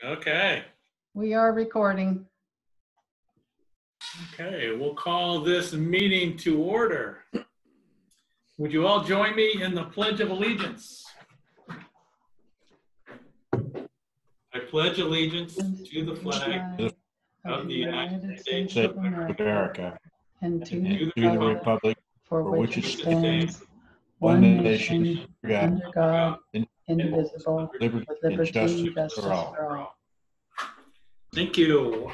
Okay. We are recording. Okay, we'll call this meeting to order. Would you all join me in the Pledge of Allegiance? I pledge allegiance to the flag of the United States of America and to the republic for which it stands, one nation, God, under God, indivisible, with liberty and justice for all. Thank you.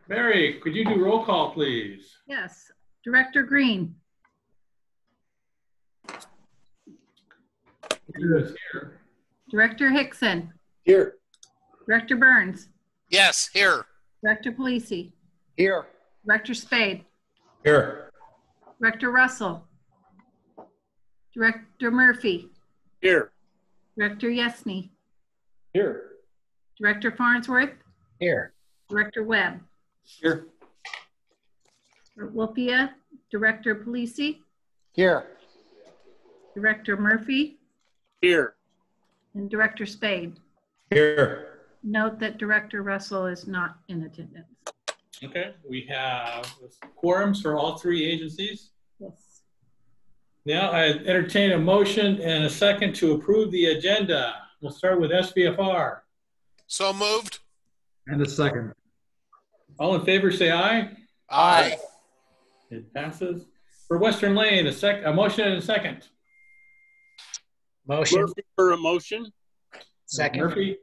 Mary, could you do roll call, please? Yes. Director Green. Here. Director Hickson. Here. Director Burns. Yes, here. Director Polisi. Here. Director Spade. Here. Director Russell. Director Murphy. Here. Director Yesney. Here. Director Farnsworth. Here. Director Webb. Here. WLFEA. Director Polisi. Here. Director Murphy. Here. And Director Spade. Here. Note that Director Russell is not in attendance. Okay, we have quorums for all three agencies. Yes. Now I entertain a motion and a second to approve the agenda. We'll start with SVFR. So moved. And a second. All in favor, say aye. Aye. It passes. For Western Lane, a motion and a second. Motion. Murphy for a motion. Second. Murphy,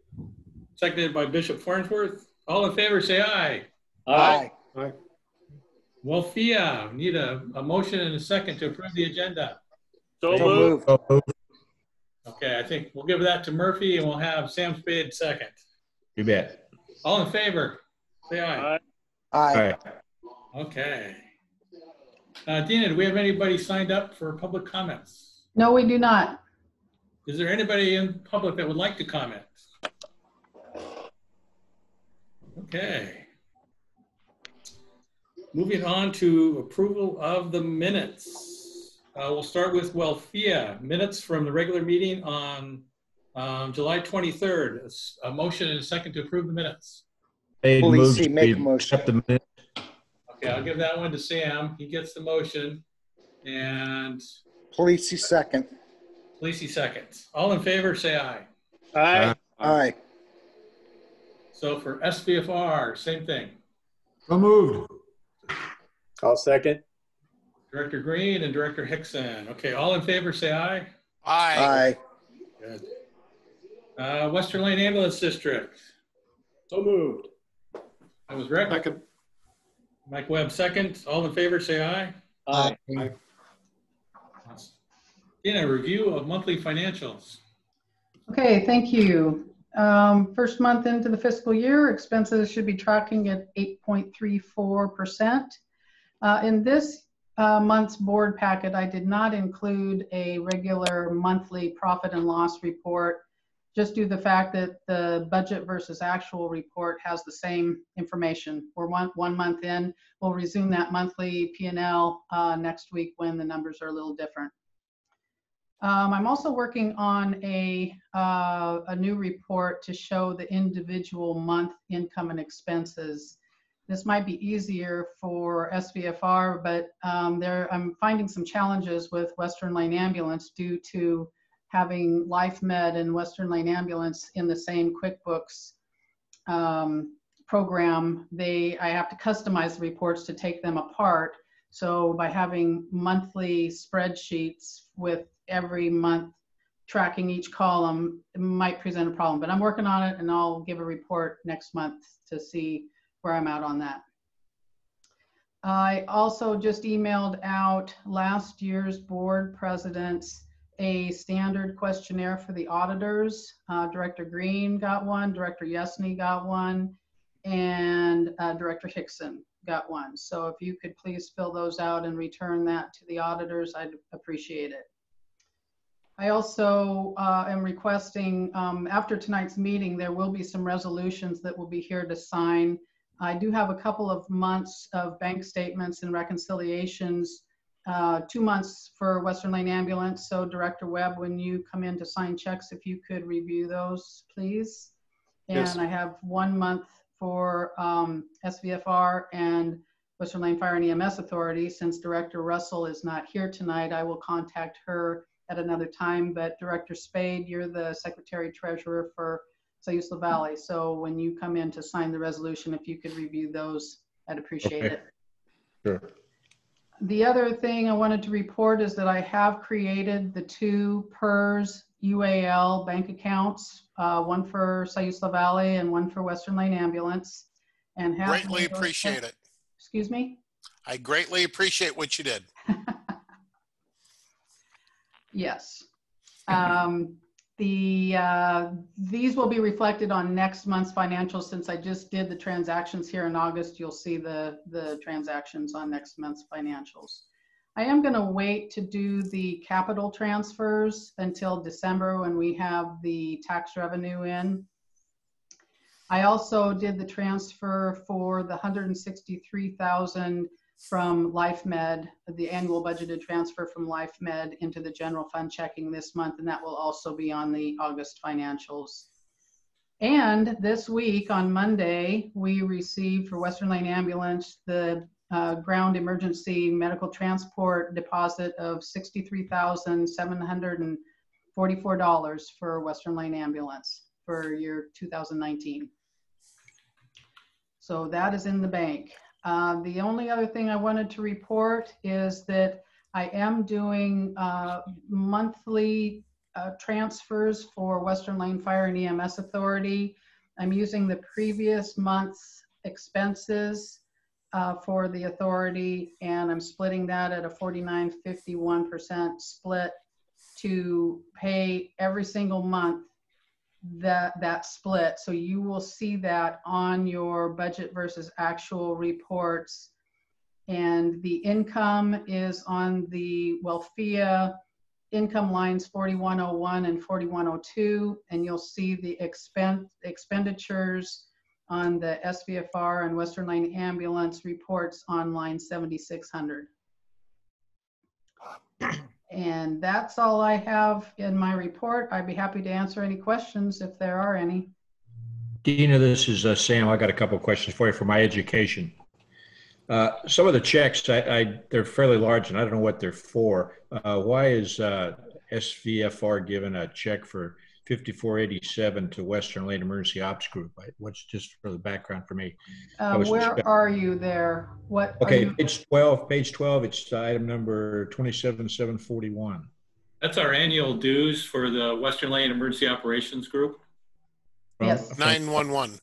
seconded by Bishop Farnsworth. All in favor, say aye. Aye. Aye. WLFEA, need a motion and a second to approve the agenda. So moved. Okay, I think we'll give that to Murphy and we'll have Sam Spade second. You bet. All in favor, say aye. Aye. Okay. Dina, do we have anybody signed up for public comments? No, we do not. Is there anybody in public that would like to comment? Okay. Moving on to approval of the minutes. We'll start with WLFEA, minutes from the regular meeting on July 23rd. A motion and a second to approve the minutes. Polisi, make a motion. Okay, I'll give that one to Sam. He gets the motion. And Polisi second. Lacey seconds. All in favor, say aye. Aye. Aye. So for SVFR, same thing. So moved. I'll second. Director Green and Director Hickson. Okay, all in favor, say aye. Aye. Good. Western Lane Ambulance District. So moved. That was Rick. Second. Mike Webb, second. All in favor, say aye. Aye. In a review of monthly financials. Okay, thank you. First month into the fiscal year, expenses should be tracking at 8.34%. In this month's board packet, I did not include a regular monthly profit and loss report, just due to the fact that the budget versus actual report has the same information. We're one month in. We'll resume that monthly P&L next week when the numbers are a little different. I'm also working on a new report to show the individual month income and expenses. This might be easier for SVFR, but I'm finding some challenges with Western Lane Ambulance due to having LifeMed and Western Lane Ambulance in the same QuickBooks program. I have to customize the reports to take them apart. So by having monthly spreadsheets with every month tracking each column, it might present a problem, but I'm working on it and I'll give a report next month to see where I'm at on that. I also just emailed out last year's board presidents a standard questionnaire for the auditors. Director Green got one, Director Yesney got one, and Director Hickson got one. So if you could please fill those out and return that to the auditors, I'd appreciate it. I also am requesting, after tonight's meeting, there will be some resolutions that will be here to sign. I do have a couple of months of bank statements and reconciliations 2 months for Western Lane Ambulance. So Director Webb, when you come in to sign checks, if you could review those, please. And Yes. I have 1 month for SVFR and Western Lane Fire and EMS Authority. Since Director Russell is not here tonight, I will contact her at another time. But Director Spade, you're the Secretary Treasurer for Sayusla Valley. So when you come in to sign the resolution, if you could review those, I'd appreciate it. Sure. The other thing I wanted to report is that I have created the 2 PERS UAL bank accounts, one for Sayusla Valley and one for Western Lane Ambulance. And have Greatly appreciate it. Excuse me? I greatly appreciate what you did. Yes. These will be reflected on next month's financials. Since I just did the transactions here in August, you'll see the transactions on next month's financials. I am going to wait to do the capital transfers until December when we have the tax revenue in. I also did the transfer for the $163,000 from LifeMed, the annual budgeted transfer from LifeMed into the general fund checking this month, and that will also be on the August financials. And this week on Monday, we received for Western Lane Ambulance the ground emergency medical transport deposit of $63,744 for Western Lane Ambulance for year 2019. So that is in the bank. The only other thing I wanted to report is that I am doing monthly transfers for Western Lane Fire and EMS Authority. I'm using the previous month's expenses for the authority, and I'm splitting that at a 49-51% split to pay every single month that split. So you will see that on your budget versus actual reports. And the income is on the WLFEA income lines 4101 and 4102, and you'll see the expenditures on the SVFR and Western Lane Ambulance reports on line 7600. And that's all I have in my report. I'd be happy to answer any questions if there are any. Dina, this is Sam. I got a couple of questions for you for my education. Some of the checks, they're fairly large, and I don't know what they're for. Why is SVFR given a check for $54.87 to Western Lane Emergency Ops Group? What's just for the background for me? Where are you there? What? Okay, page 12. Page 12. It's item number 27,741. That's our annual dues for the Western Lane Emergency Operations Group. Yes. 911.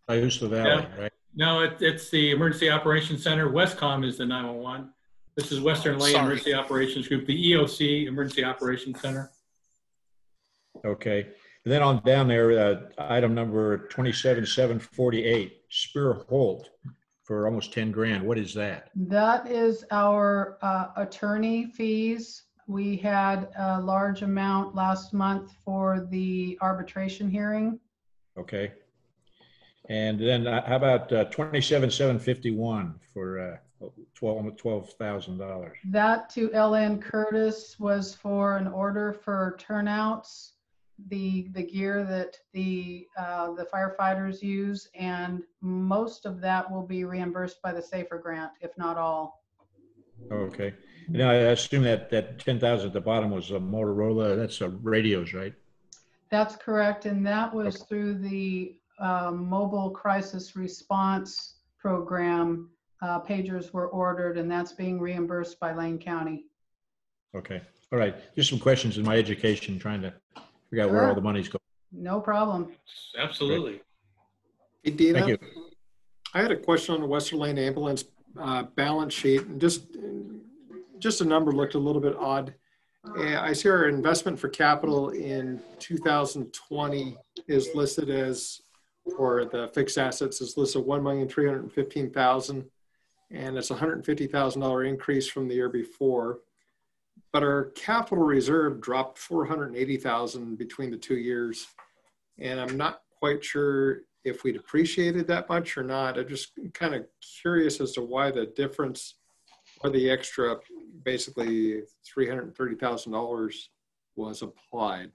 Sayusla Valley, right? No, it's the Emergency Operations Center. Westcom is the 911. This is Western Lane Emergency Operations Group, the EOC Emergency Operations Center. Okay. And then on down there, item number 27,748, Spear Holt for almost 10 grand. What is that? That is our attorney fees. We had a large amount last month for the arbitration hearing. Okay. And then how about 27,751 for almost $12,000? That to LN Curtis was for an order for turnouts, the gear that the firefighters use, and most of that will be reimbursed by the SAFER grant, if not all. Okay. Now I assume that 10,000 at the bottom was a Motorola. That's radios, right? That's correct, and that was through the mobile crisis response program. Pagers were ordered, and that's being reimbursed by Lane County. Okay. All right. Just some questions in my education, trying to figure out where all the money's going. No problem. Absolutely. Hey, Dina, Thank you. I had a question on the Western Lane Ambulance balance sheet, and just a number looked a little bit odd. I see our investment for capital in 2020 is listed as, or the fixed assets is listed $1,315,000, and it's a $150,000 increase from the year before. But our capital reserve dropped $480,000 between the 2 years, and I'm not quite sure if we depreciated that much or not. I'm just kind of curious as to why the difference Or the extra, basically $330,000 was applied.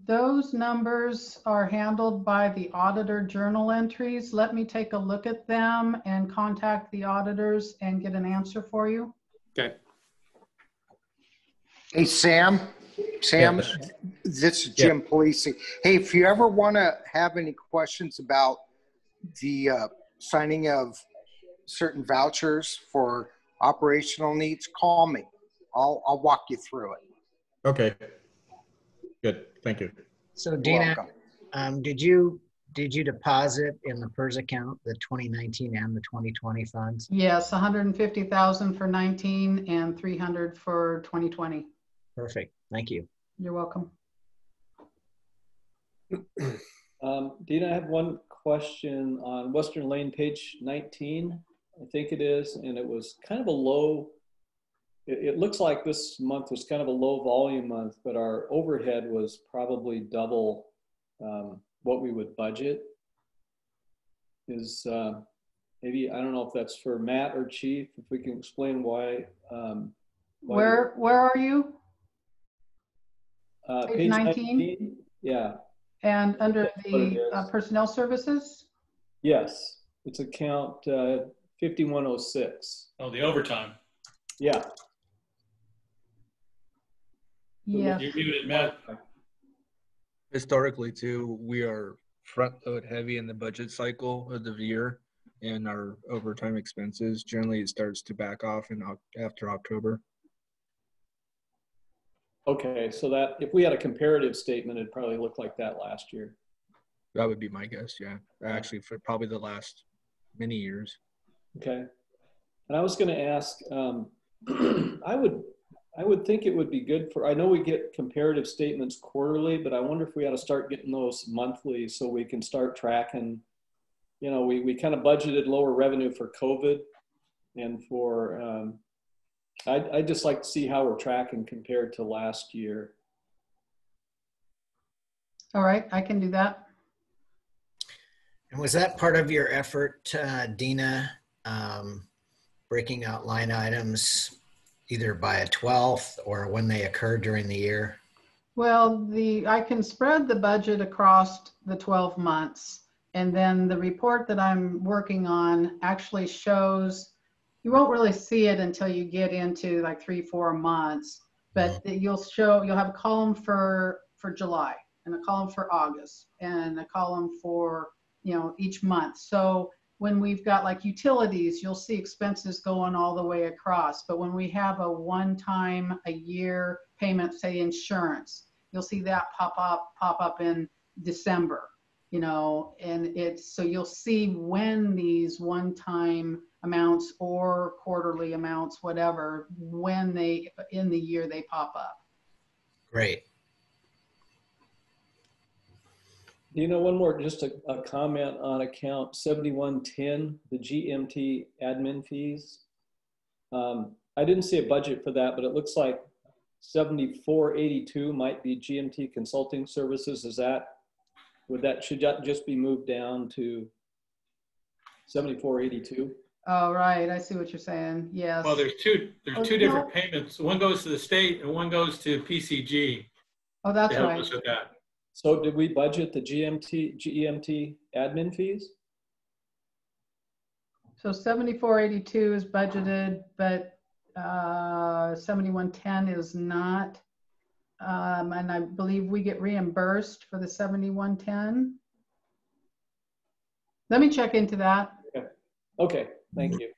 Those numbers are handled by the auditor journal entries. Let me take a look at them and contact the auditors and get an answer for you. Okay. Hey, Sam. Sam, Yes. this is Jim Polisi. Hey, if you ever want to have any questions about the signing of certain vouchers for operational needs, call me. I'll walk you through it. Okay. Good. Thank you. So You're Dina, welcome. did you deposit in the PERS account the 2019 and the 2020 funds? Yes, 150,000 for 19 and 300 for 2020. Perfect. Thank you. You're welcome. Dina, I have one question on Western Lane, page 19, I think it is, and it was kind of a low, it looks like this month was kind of a low volume month, but our overhead was probably double what we would budget. Is maybe, I don't know if that's for Matt or Chief, if we can explain why. Where are you? Page 19? Yeah. And under That's what it the is. personnel services? Yes, it's account 5106. Oh, the overtime. Yeah. Yeah. You're muted, Matt. Historically too, we are front load heavy in the budget cycle of the year, and our overtime expenses generally it starts to back off after October. Okay, so that if we had a comparative statement, it'd probably look like that last year. That would be my guess. Yeah, actually for probably the last many years. Okay, and I was going to ask, I would think it would be good for, I know we get comparative statements quarterly, but I wonder if we ought to start getting those monthly so we can start tracking. You know, we kind of budgeted lower revenue for COVID and for, I'd just like to see how we're tracking compared to last year. All right, I can do that. And was that part of your effort, Dina, breaking out line items either by a 12th or when they occur during the year? Well, I can spread the budget across the 12 months. And then the report that I'm working on actually shows, you won't really see it until you get into like 3-4 months, but you'll have a column for July and a column for August and a column for, each month. So when we've got like utilities, you'll see expenses going all the way across. But when we have a one-time a year payment, say insurance, you'll see that pop up in December, and so you'll see when these one-time amounts or quarterly amounts, whatever, when in the year they pop up. Great. One more, just a comment on account 7110, the GMT admin fees. I didn't see a budget for that, but it looks like 7482 might be GMT consulting services. Should that just be moved down to 7482? Oh, right. I see what you're saying. Yes. Well, there's two different payments. One goes to the state and one goes to PCG. Oh, that's to help right. us with that. So did we budget the GEMT admin fees? So 7482 is budgeted, but 7110 is not. And I believe we get reimbursed for the 7110. Let me check into that. Okay, thank you.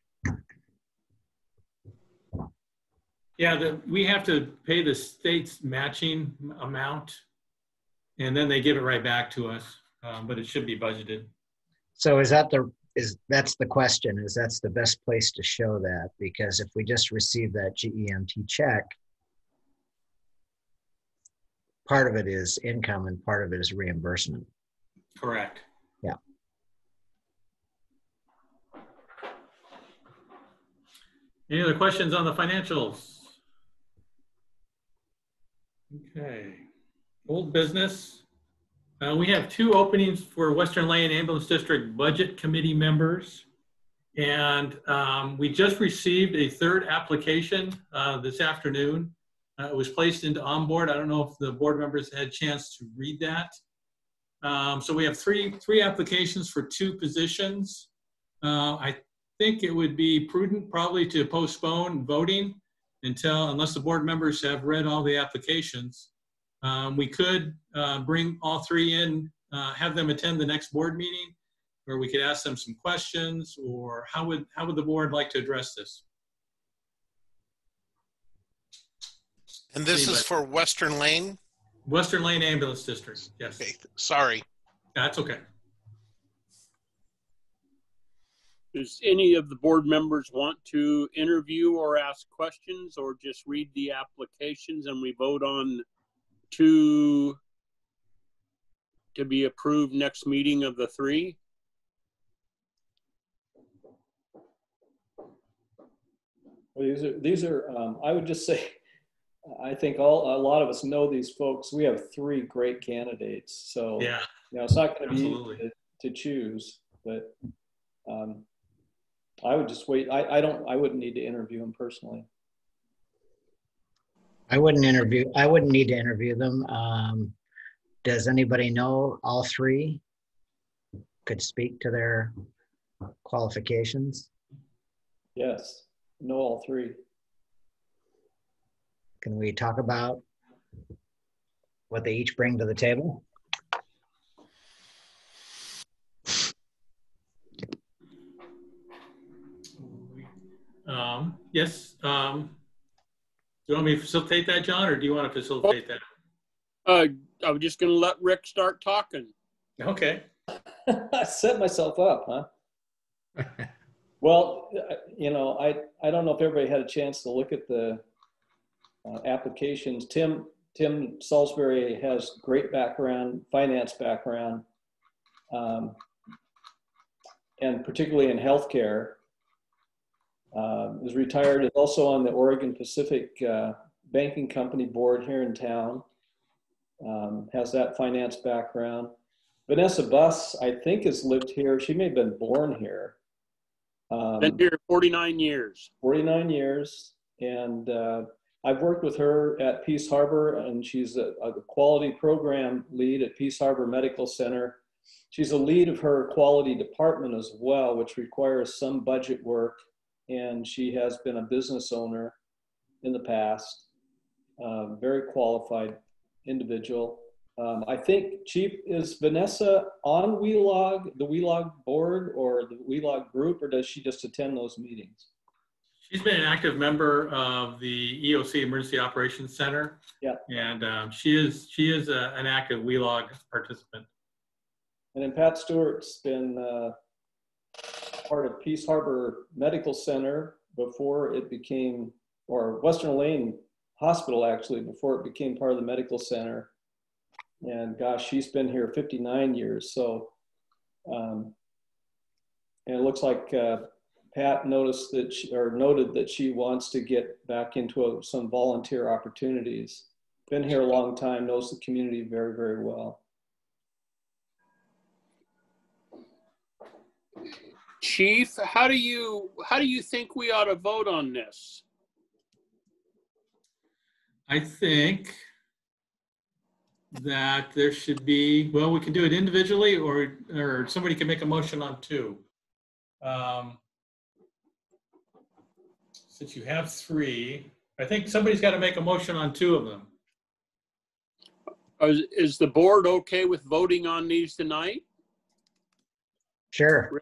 Yeah, we have to pay the state's matching amount, and then they give it right back to us, but it should be budgeted. So that's the question, that's the best place to show that, because if we just receive that GEMT check, part of it is income and part of it is reimbursement. Correct. Yeah. Any other questions on the financials? Okay. Old business. We have 2 openings for Western Lane Ambulance District Budget Committee members. And we just received a third application this afternoon. It was placed into onboard. I don't know if the board members had a chance to read that. So we have three applications for 2 positions. I think it would be prudent probably to postpone voting unless the board members have read all the applications. We could bring all 3 in, have them attend the next board meeting, or we could ask them some questions, or how would the board like to address this? And this is for Western Lane? Western Lane Ambulance District, yes. Okay, sorry. That's okay. Does any of the board members want to interview or ask questions, or just read the applications and we vote on 2 to be approved next meeting of the 3? Well, these are I would just say, I think a lot of us know these folks. We have 3 great candidates. So Yeah, it's not going to be absolutely. easy to choose, but I would just wait. I wouldn't need to interview them personally. I wouldn't need to interview them. Does anybody know all 3 could speak to their qualifications? Yes, know all 3. Can we talk about what they each bring to the table? Yes. Do you want me to facilitate that, John, or do you want to facilitate that? I was just going to let Rick start talking. Okay. I set myself up, huh? Well, I don't know if everybody had a chance to look at the applications. Tim Salisbury has great background, finance background, and particularly in healthcare. Is retired, is also on the Oregon Pacific Banking Company board here in town. Has that finance background. Vanessa Buss, I think, has lived here. She may have been born here. Been here 49 years. 49 years. And I've worked with her at Peace Harbor, and she's a quality program lead at Peace Harbor Medical Center. She's a lead of her quality department as well, which requires some budget work. And she has been a business owner in the past. Very qualified individual. I think, Chief, is Vanessa on WLAD, the WLAD board or the WLAD group, or does she just attend those meetings? She's been an active member of the EOC Emergency Operations Center. Yeah. And she is an active WLAD participant. And then Pat Stewart's been part of Peace Harbor Medical Center before it became, or Western Lane Hospital actually, before it became part of the medical center. And gosh, she's been here 59 years. So, and it looks like Pat noticed that noted that she wants to get back into some volunteer opportunities. Been here a long time, knows the community very, very well. Chief, how do you think we ought to vote on this? I think that there should be, well, we can do it individually, or somebody can make a motion on 2. Since you have 3, I think somebody's got to make a motion on 2 of them. Is the board okay with voting on these tonight? Sure.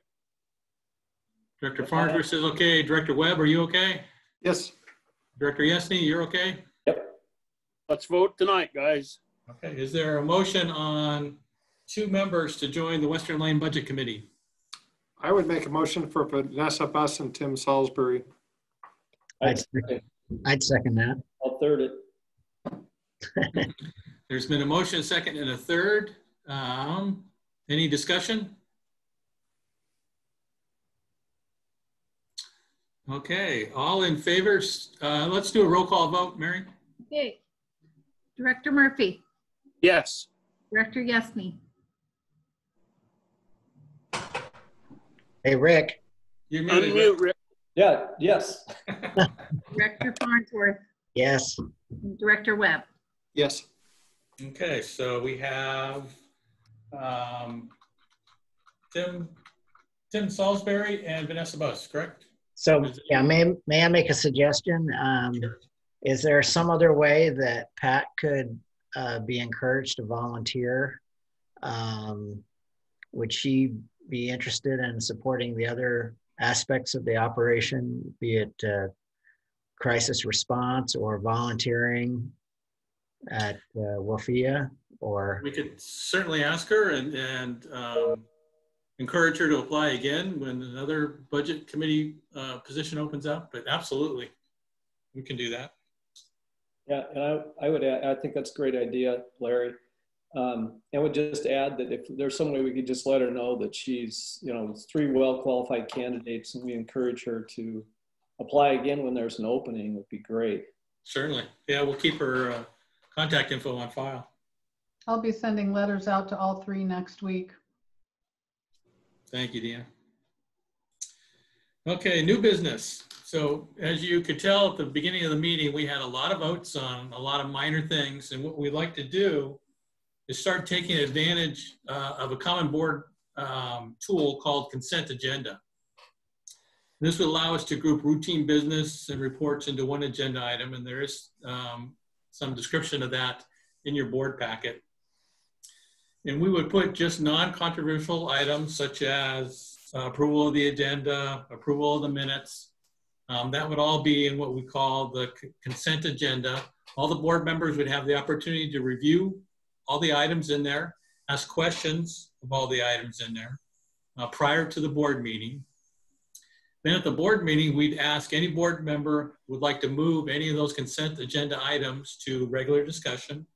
Director Farnsworth says okay. Director Webb, are you okay? Yes. Director Yesney, you're okay? Yep. Let's vote tonight, guys. Okay. Is there a motion on 2 members to join the Western Lane Budget Committee? I would make a motion for Vanessa Buss and Tim Salisbury. I'd second that. I'll third it. There's been a motion, a second, and a third. Any discussion? Okay, all in favor. Let's do a roll call vote, Mary. Okay. Director Murphy. Yes. Director Yesney. Hey, Rick, You're muted, Unmute, Rick. Rick. Yeah, yes. Director Farnsworth, Yes. Director Webb. Yes. Okay, so we have Tim Salisbury and Vanessa Buss, correct? So, yeah, may I make a suggestion? Is there some other way that Pat could be encouraged to volunteer? Would she be interested in supporting the other aspects of the operation, be it crisis response or volunteering at WLFEA? Or We could certainly ask her and encourage her to apply again when another budget committee position opens up, but absolutely, we can do that. Yeah, and I would add, I think that's a great idea, Larry. And would just add that if there's some way we could just let her know that she's, you know, 3 well-qualified candidates, and we encourage her to apply again when there's an opening, would be great. Certainly. Yeah, we'll keep her contact info on file. I'll be sending letters out to all 3 next week. Thank you, Deanna. Okay, new business. So as you could tell at the beginning of the meeting, we had a lot of votes on a lot of minor things. And what we'd like to do is start taking advantage of a common board tool called consent agenda. This would allow us to group routine business and reports into one agenda item. And there is some description of that in your board packet. And we would put just non-controversial items such as approval of the agenda, approval of the minutes. That would all be in what we call the consent agenda. All the board members would have the opportunity to review all the items in there, ask questions of all the items in there prior to the board meeting. Then at the board meeting, we'd ask any board member who would like to move any of those consent agenda items to regular discussion.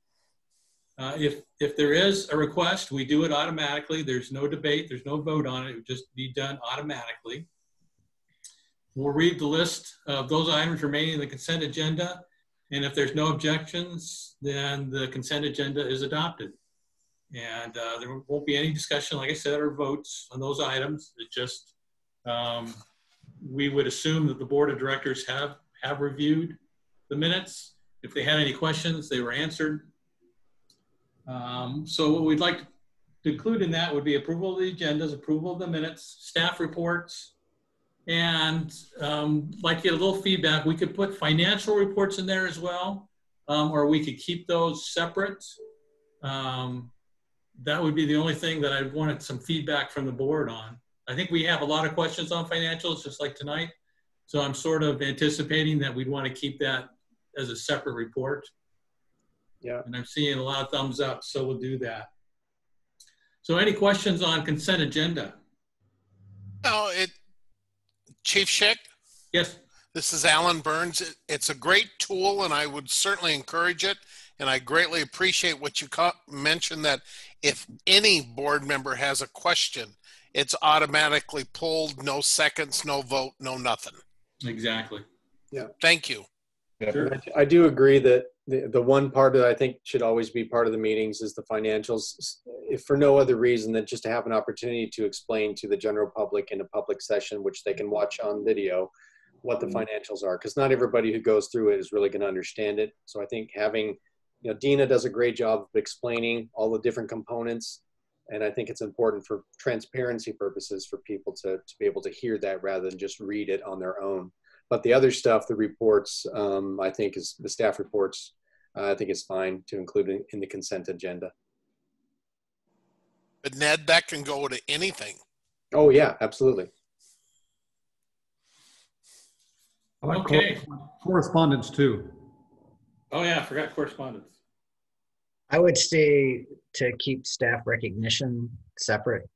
If there is a request, we do it automatically. There's no debate, there's no vote on it. It would just be done automatically. We'll read the list of those items remaining in the consent agenda. And if there's no objections, then the consent agenda is adopted. And there won't be any discussion, like I said, or votes on those items. It just, we would assume that the board of directors have reviewed the minutes. If they had any questions, they were answered. So what we'd like to include in that would be approval of the agendas, approval of the minutes, staff reports, and like to get a little feedback. We could put financial reports in there as well, or we could keep those separate. That would be the only thing that I wanted some feedback from the board on. I think we have a lot of questions on financials, just like tonight. So I'm sort of anticipating that we'd want to keep that as a separate report. Yeah. And I'm seeing a lot of thumbs up, so we'll do that. So any questions on consent agenda? No, Chief Schick? Yes. This is Alan Burns. It's a great tool, and I would certainly encourage it. And I greatly appreciate what you mentioned, that if any board member has a question, it's automatically pulled, no seconds, no vote, no nothing. Exactly. Yeah. Thank you. Sure. I do agree that the one part that I think should always be part of the meetings is the financials, if for no other reason than just to have an opportunity to explain to the general public in a public session, which they can watch on video, what the financials are, because not everybody who goes through it is really going to understand it. So I think having, Dina does a great job of explaining all the different components, and I think it's important for transparency purposes for people to be able to hear that rather than just read it on their own. But the other stuff, the reports, I think is the staff reports, I think it's fine to include in the consent agenda. But Ned, that can go to anything. Oh yeah, absolutely. I like Okay. correspondence too. Oh yeah, I forgot correspondence. I would say to keep staff recognition separate.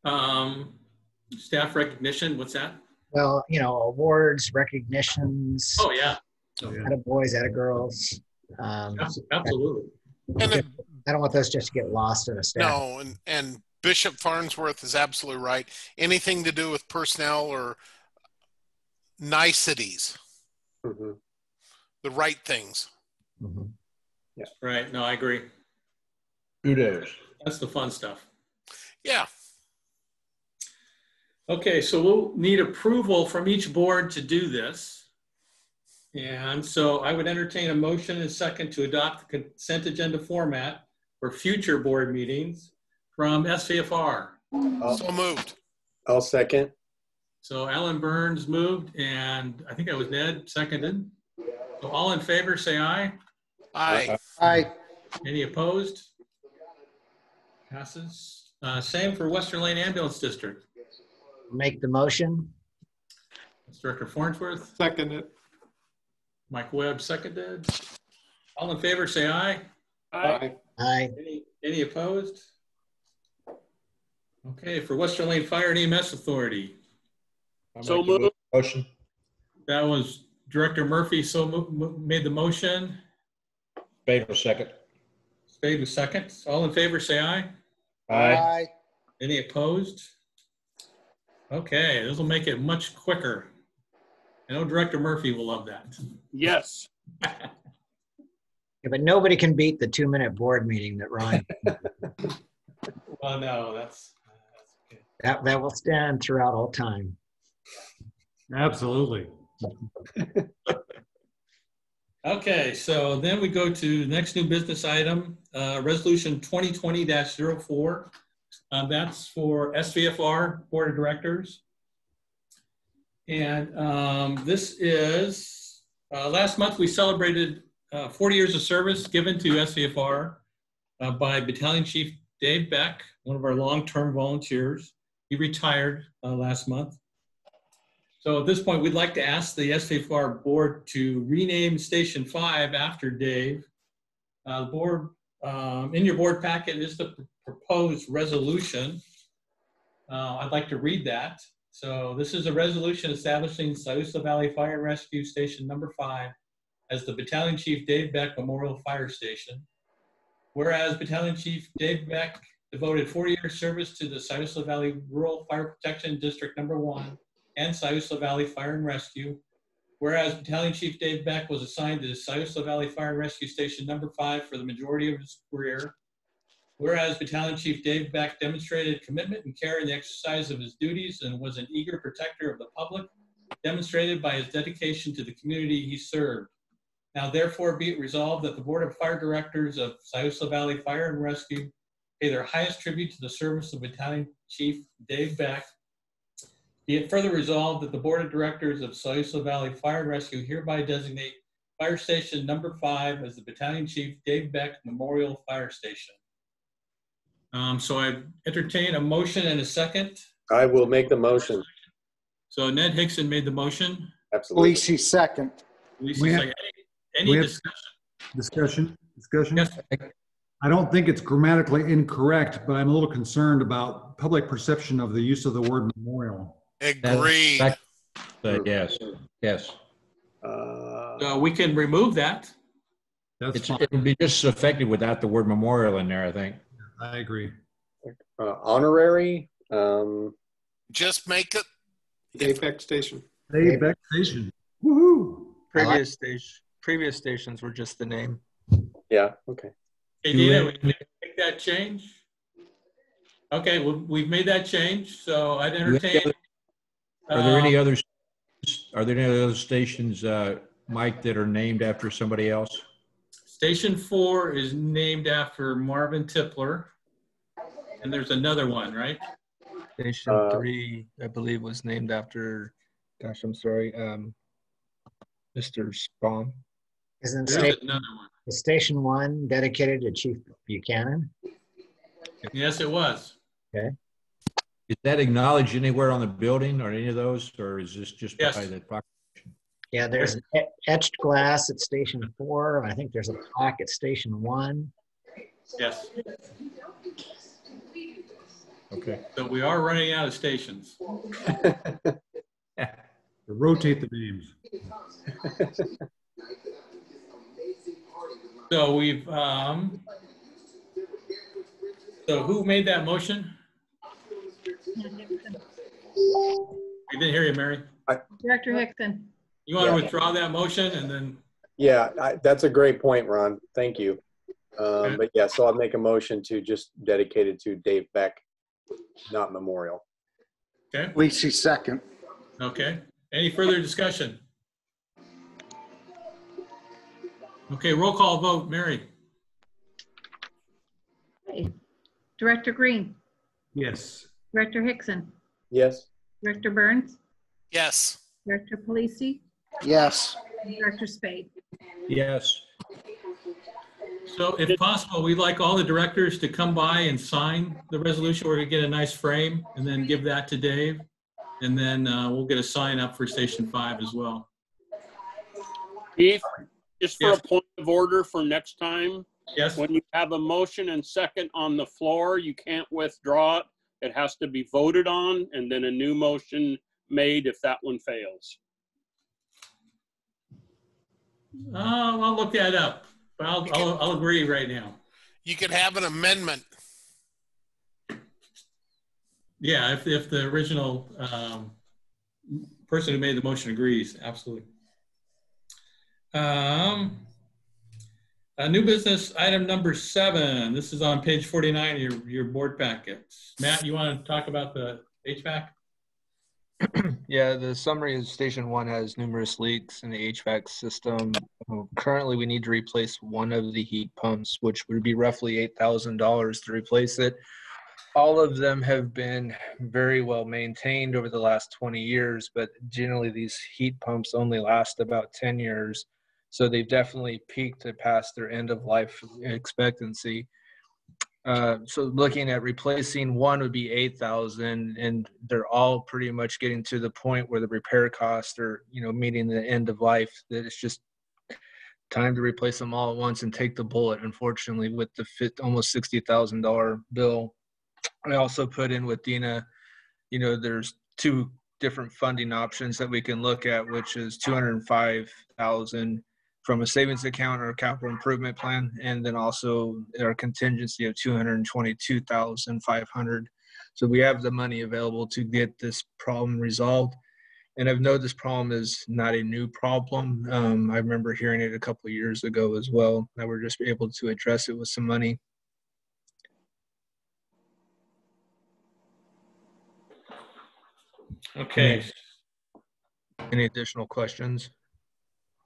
Staff recognition, what's that? Well, awards, recognitions. Oh yeah. Attaboys, attagirls. Absolutely. And I don't want those just to get lost in a staff. No, and Bishop Farnsworth is absolutely right. Anything to do with personnel or niceties, the right things. Yeah. Right. No, I agree. Kudos. That's the fun stuff. Yeah. Okay, so we'll need approval from each board to do this. And so I would entertain a motion and a second to adopt the consent agenda format for future board meetings from SVFR. So moved. I'll second. So Alan Burns moved, and I think that was Ned seconded. So all in favor, say aye. Aye. Aye. Any opposed? Passes. Same for Western Lane Ambulance District. Make the motion. That's Director Farnsworth. Second it. Mike Webb seconded. All in favor, say aye. Aye. Aye. Any opposed? Okay, for Western Lane Fire and EMS Authority. So moved. Motion. That was Director Murphy made the motion. Spade will second. Spade was second. All in favor, say aye. Aye. Any opposed? Okay, this will make it much quicker. I know Director Murphy will love that. Yes. Yeah, but nobody can beat the 2-minute board meeting that Ron. Oh no, that's good. that will stand throughout all time. Absolutely. Okay, so then we go to the next new business item, Resolution 2020-04. That's for SVFR Board of Directors. And this is, last month we celebrated 40 years of service given to SVFR by Battalion Chief Dave Beck, one of our long-term volunteers. He retired last month. So at this point, we'd like to ask the SVFR board to rename Station 5 after Dave. The board, in your board packet is the proposed resolution. I'd like to read that. So this is a resolution establishing Siuslaw Valley Fire and Rescue Station number 5 as the Battalion Chief Dave Beck Memorial Fire Station. Whereas Battalion Chief Dave Beck devoted 40 years service to the Siuslaw Valley Rural Fire Protection District number 1 and Siuslaw Valley Fire and Rescue. Whereas Battalion Chief Dave Beck was assigned to the Siuslaw Valley Fire and Rescue Station number 5 for the majority of his career. Whereas Battalion Chief Dave Beck demonstrated commitment and care in the exercise of his duties and was an eager protector of the public, demonstrated by his dedication to the community he served. Now therefore be it resolved that the Board of Fire Directors of Siuslaw Valley Fire and Rescue pay their highest tribute to the service of Battalion Chief Dave Beck. Be it further resolved that the Board of Directors of Siuslaw Valley Fire and Rescue hereby designate Fire Station number 5 as the Battalion Chief Dave Beck Memorial Fire Station. So I entertain a motion and a second. I will make the motion. So Ned Hickson made the motion. Absolutely. Lisi second. Lisa second. Any discussion? Discussion? Yes. I don't think it's grammatically incorrect, but I'm a little concerned about public perception of the use of the word memorial. Agreed. Yes, yes. So we can remove that. It would be just effective without the word memorial in there, I think. I agree. Honorary. Just make it Dave Beck Station. Dave Beck Station. Woohoo! Previous stations were just the name. Yeah. Okay. Hey, Dina, we can make that change. Okay, well, we've made that change. So I'd entertain. Are there any other? Are there any other stations, Mike, that are named after somebody else? Station 4 is named after Marvin Tipler, and there's another one, right? Station 3, I believe, was named after. Gosh, I'm sorry, Mr. Spong. Isn't There's another one. Station 1 dedicated to Chief Buchanan? Yes, it was. Okay. Is that acknowledged anywhere on the building or any of those, or is this just by the proclamation? Yeah, there's etched glass at Station 4. I think there's a plaque at Station 1. Yes. Okay. So we are running out of stations. Rotate the names. So we've, so who made that motion? We didn't hear you, Mary. Director Hickson. You want to withdraw that motion and then? Yeah, that's a great point, Ron. Thank you. But yeah, so I'll make a motion to just dedicate it to Dave Beck, not memorial. Okay. Lisi, second. Okay. Any further discussion? Okay, roll call vote. Mary? Okay. Director Green, Yes. Director Hickson, Yes. Director Burns, Yes. Director Polisi, Yes. Director Spade. Yes. So if possible, we'd like all the directors to come by and sign the resolution. We're gonna get a nice frame and then give that to Dave. And then we'll get a sign up for Station 5 as well. Chief, just for Yes. a point of order for next time, Yes? when you have a motion and second on the floor, you can't withdraw it. It has to be voted on and then a new motion made if that one fails. I'll look that up, but I'll agree right now. You could have an amendment. Yeah, if the original person who made the motion agrees, absolutely. New business item number 7. This is on page 49 of your board packets. Matt, you want to talk about the HVAC? Yeah, the summary is Station 1 has numerous leaks in the HVAC system. Currently, we need to replace one of the heat pumps, which would be roughly $8,000 to replace it. All of them have been very well maintained over the last 20 years, but generally these heat pumps only last about 10 years. So they've definitely peaked past their end of life expectancy. So looking at replacing one would be $8,000, and they're all pretty much getting to the point where the repair costs are, meeting the end of life, that it's just time to replace them all at once and take the bullet, unfortunately, with the almost $60,000 bill. I also put in with Dina, there's 2 different funding options that we can look at, which is $205,000 from a savings account or a capital improvement plan, and then also our contingency of $222,500. So we have the money available to get this problem resolved. And I've known this problem is not a new problem. I remember hearing it a couple of years ago as well, that we're just able to address it with some money. Okay. Any additional questions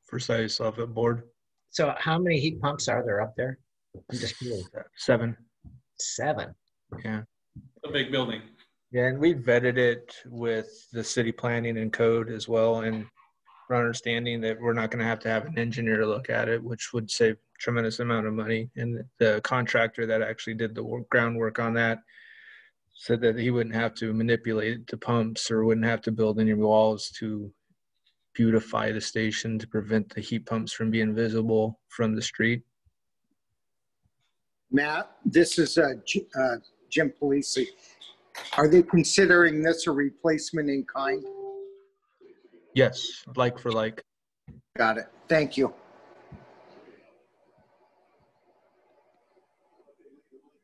for yourself at board? So how many heat pumps are there up there? I'm just curious. 7. 7. Yeah. A big building. Yeah, and we vetted it with the city planning and code as well, and we're understanding that we're not going to have an engineer look at it, which would save a tremendous amount of money. And the contractor that actually did the groundwork on that said that he wouldn't have to manipulate the pumps or wouldn't have to build any walls to beautify the station to prevent the heat pumps from being visible from the street. Matt, this is Jim Polisi. Are they considering this a replacement in kind? Yes, like for like. Got it. Thank you.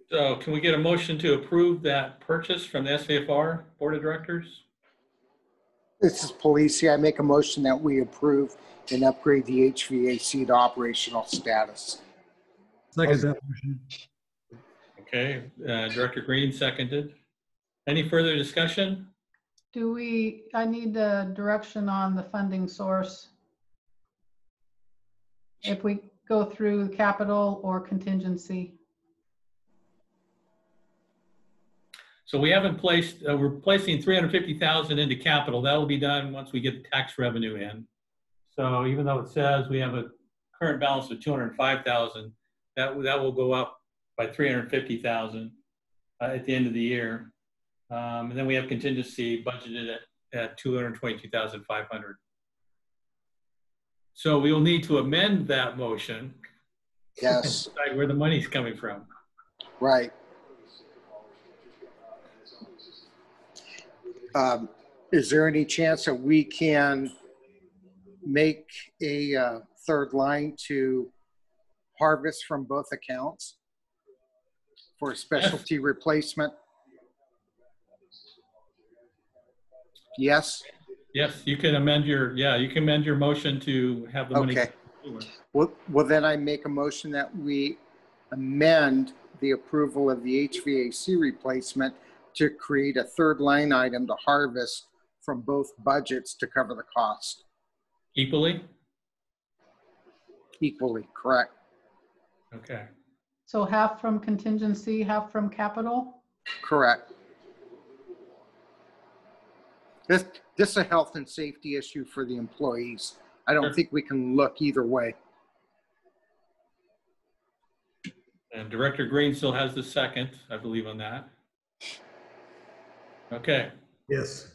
So can we get a motion to approve that purchase from the SVFR Board of Directors? This is Polisi. I make a motion that we approve and upgrade the HVAC to operational status. Second that motion. Okay, Director Green seconded. Any further discussion? I need the direction on the funding source. If we go through capital or contingency. So we haven't placed, we're placing $350,000 into capital. That will be done once we get the tax revenue in. So even though it says we have a current balance of $205,000, that will go up by $350,000 at the end of the year. And then we have contingency budgeted at $222,500. So we will need to amend that motion. Yes. To decide where the money's coming from. Right. Is there any chance that we can make a third line to harvest from both accounts for a specialty replacement? Yes. Yes, you can amend your motion to have the money. Okay. Well, then I make a motion that we amend the approval of the HVAC replacement to create a third line item to harvest from both budgets to cover the cost. Equally? Equally, correct. Okay. So half from contingency, half from capital? Correct. This is a health and safety issue for the employees. I don't think we can look either way. And Director Green still has the second, I believe, on that. Okay. Yes.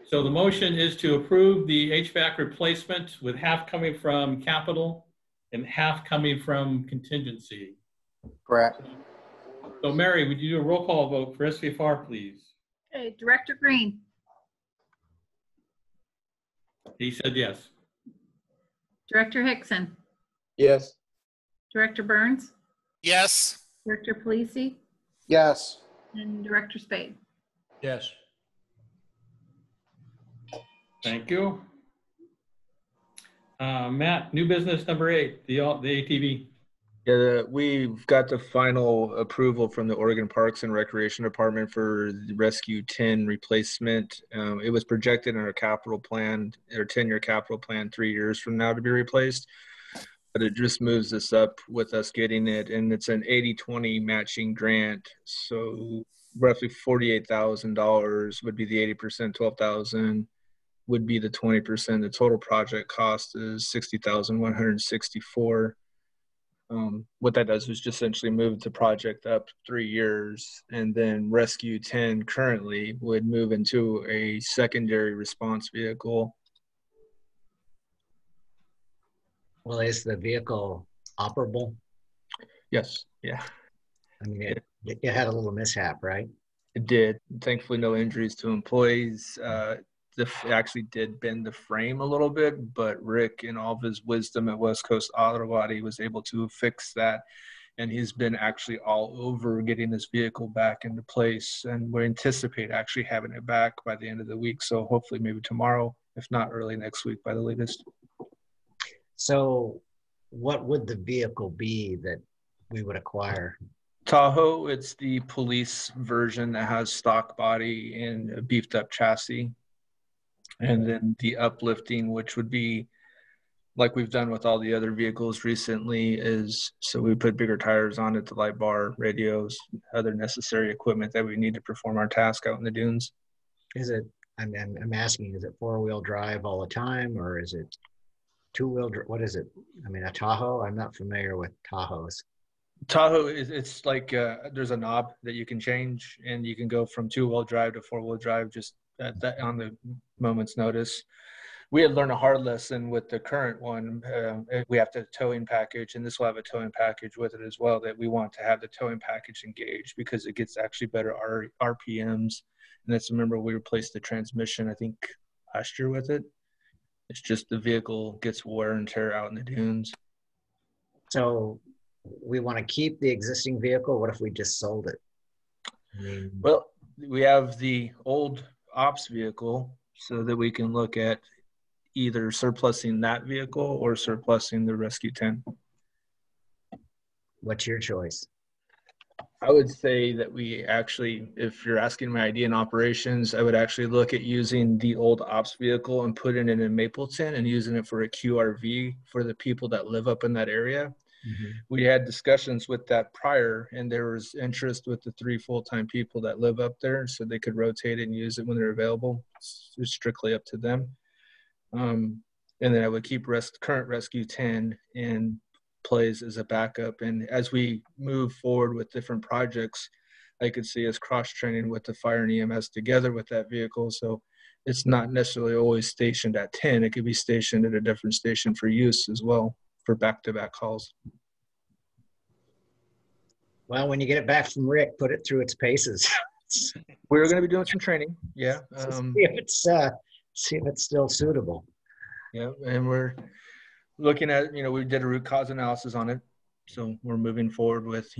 So the motion is to approve the HVAC replacement with half coming from capital and half coming from contingency. Correct. So Mary, would you do a roll call vote for SVFR, please? Okay, Director Green, He said yes. Director Hickson, Yes. Director Burns, Yes. Director Polisi, Yes. and Director Spade. Yes. Thank you. Matt, new business number 8, the ATV. Yeah, we've got the final approval from the Oregon Parks and Recreation Department for the Rescue 10 replacement. It was projected in our capital plan, our 10-year capital plan, 3 years from now to be replaced. But it just moves us up with us getting it, and it's an 80-20 matching grant. So roughly $48,000 would be the 80%, 12,000 would be the 20%. The total project cost is $60,164. What that does is just essentially move the project up 3 years, and then Rescue 10 currently would move into a secondary response vehicle. Well, is the vehicle operable? Yes, yeah. I mean, it had a little mishap, right? It did. Thankfully, no injuries to employees. Actually did bend the frame a little bit, but Rick, in all of his wisdom at West Coast Auto Body, was able to fix that. And he's been actually all over getting this vehicle back into place. And we anticipate actually having it back by the end of the week. So hopefully maybe tomorrow, if not early next week by the latest. So what would the vehicle be that we would acquire? Tahoe, it's the police version that has stock body and a beefed up chassis. And then the uplifting, which would be like we've done with all the other vehicles recently, is so we put bigger tires on it, the light bar, radios, other necessary equipment that we need to perform our task out in the dunes. Is it, I'm asking, is it 4-wheel drive all the time, or is it 2-wheel drive? What is it? I mean, a Tahoe? I'm not familiar with Tahoes. Tahoe, it's like there's a knob that you can change, and you can go from 2-wheel drive to 4-wheel drive just on the moment's notice. We had learned a hard lesson with the current one. We have the towing package, and this will have a towing package with it as well, that we want to have the towing package engaged because it gets actually better RPMs. And that's, remember, we replaced the transmission, I think, last year with it. It's just the vehicle gets wear and tear out in the dunes. So we want to keep the existing vehicle. What if we just sold it? I mean, well, we have the old ops vehicle so that we can look at either surplusing that vehicle or surplusing the Rescue 10. What's your choice? I would say that we actually, if you're asking my idea in operations, I would actually look at using the old ops vehicle and putting it in Mapleton and using it for a QRV for the people that live up in that area. Mm-hmm. We had discussions with that prior, and there was interest with the 3 full-time people that live up there, so they could rotate it and use it when they're available. It's strictly up to them. And then I would keep current Rescue 10 in place as a backup. And as we move forward with different projects, I could see us cross-training with the fire and EMS together with that vehicle. So it's not necessarily always stationed at 10. It could be stationed at a different station for use as well for back-to-back calls. Well, when you get it back from Rick, put it through its paces. We're going to be doing some training. Yeah. See if it's still suitable. Yeah. And we're looking at, we did a root cause analysis on it. So we're moving forward with,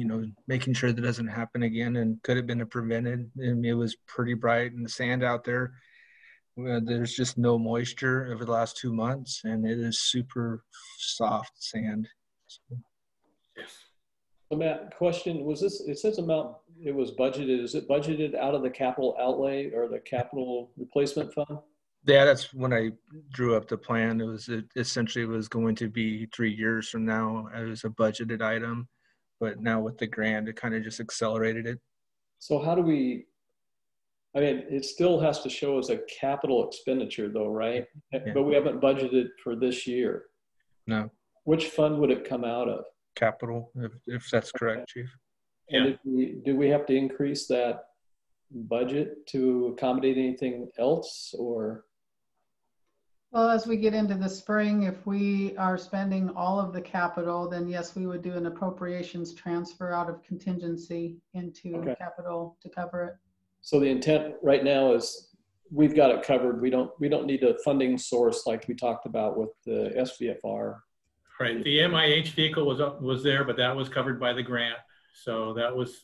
making sure that doesn't happen again, and could have been prevented. And it was pretty bright in the sand out there. There's just no moisture over the last 2 months, and it is super soft sand. So Matt, question, was this, it says Mount it was budgeted. Is it budgeted out of the capital outlay or the capital replacement fund? Yeah, that's when I drew up the plan. It essentially was going to be 3 years from now as a budgeted item, but now with the grant, it kind of just accelerated it. So how do we, I mean, it still has to show as a capital expenditure though, right? Yeah. But we haven't budgeted for this year. No. Which fund would it come out of? Capital, if that's correct, Chief. And do we have to increase that budget to accommodate anything else, or? Well, as we get into the spring, if we are spending all of the capital, then yes, we would do an appropriations transfer out of contingency into capital to cover it. So the intent right now is we've got it covered. We don't need a funding source like we talked about with the SVFR. Right. The MIH vehicle was there, but that was covered by the grant. So that was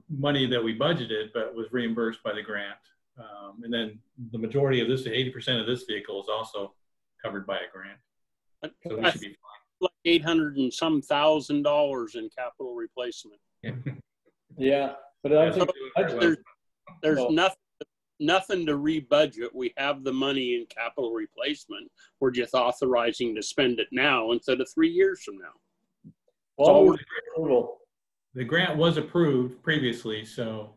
money that we budgeted, but was reimbursed by the grant. And then the majority of this, 80% of this vehicle is also covered by a grant. So we should be fine. Like $800 and some $1,000 in capital replacement. Yeah, but I think there's nothing to rebudget. We have the money in capital replacement. We're just authorizing to spend it now instead of 3 years from now. Well, the grant was approved previously, so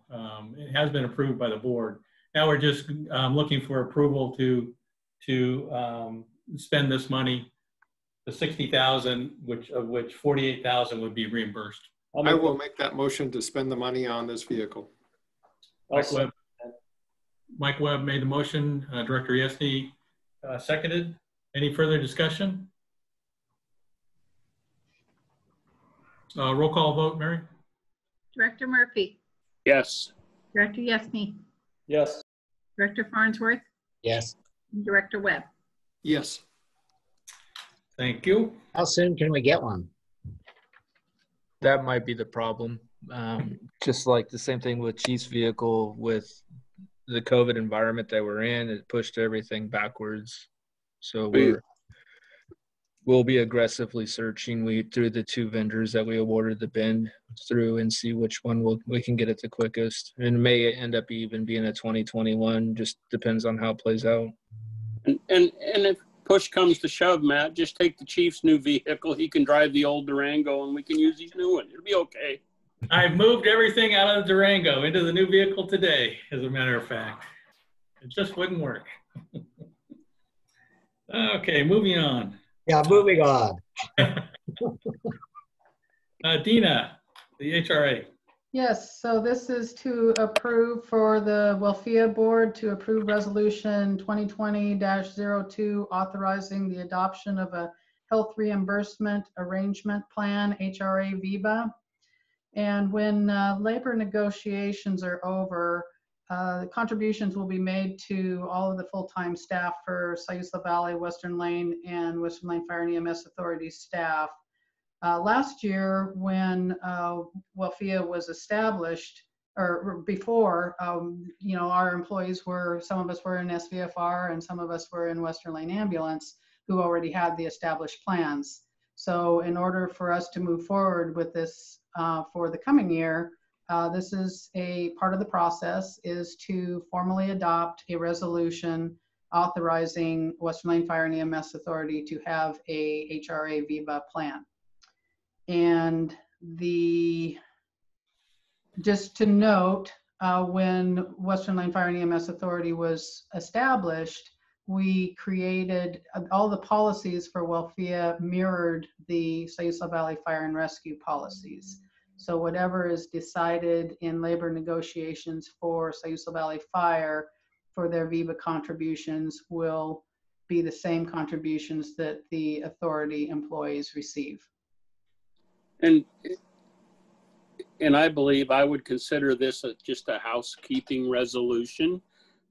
it has been approved by the board. Now we're just looking for approval to spend this money, the $60,000, of which $48,000 would be reimbursed. I will make that motion to spend the money on this vehicle. Mike Webb made the motion. Director Yesney seconded. Any further discussion? Roll call vote, Mary. Director Murphy. Yes. Director Yesney. Yes. Director Farnsworth. Yes. Director Webb. Yes. Thank you. How soon can we get one? That might be the problem. Just like the same thing with Chief's vehicle, with the COVID environment that we're in, it pushed everything backwards. So we'll be aggressively searching through the 2 vendors that we awarded the bid through and see which one we can get it the quickest. And it may end up even being a 2021, just depends on how it plays out. And if push comes to shove, Matt, just take the Chief's new vehicle. He can drive the old Durango and we can use his new one. It'll be okay. I've moved everything out of the Durango into the new vehicle today, as a matter of fact. It just wouldn't work. Okay, moving on. Yeah, moving on. Dina, the HRA. Yes, so this is to approve for the WLFEA board to approve resolution 2020-02 authorizing the adoption of a health reimbursement arrangement plan, HRA VIBA. And when labor negotiations are over, the contributions will be made to all of the full-time staff for Sayula Valley, Western Lane, and Western Lane Fire and EMS Authority staff. Last year, when WLFEA was established, or before, our employees some of us were in SVFR and some of us were in Western Lane Ambulance, who already had the established plans. So in order for us to move forward with this for the coming year, this is a part of the process, is to formally adopt a resolution authorizing Western Lane Fire and EMS Authority to have a HRA VIBA plan. And just to note, when Western Lane Fire and EMS Authority was established, we created all the policies for WLFEA mirrored the Sayula Valley Fire and Rescue policies. So whatever is decided in labor negotiations for Sayula Valley Fire for their VIBA contributions will be the same contributions that the authority employees receive. And I believe I would consider this just a housekeeping resolution.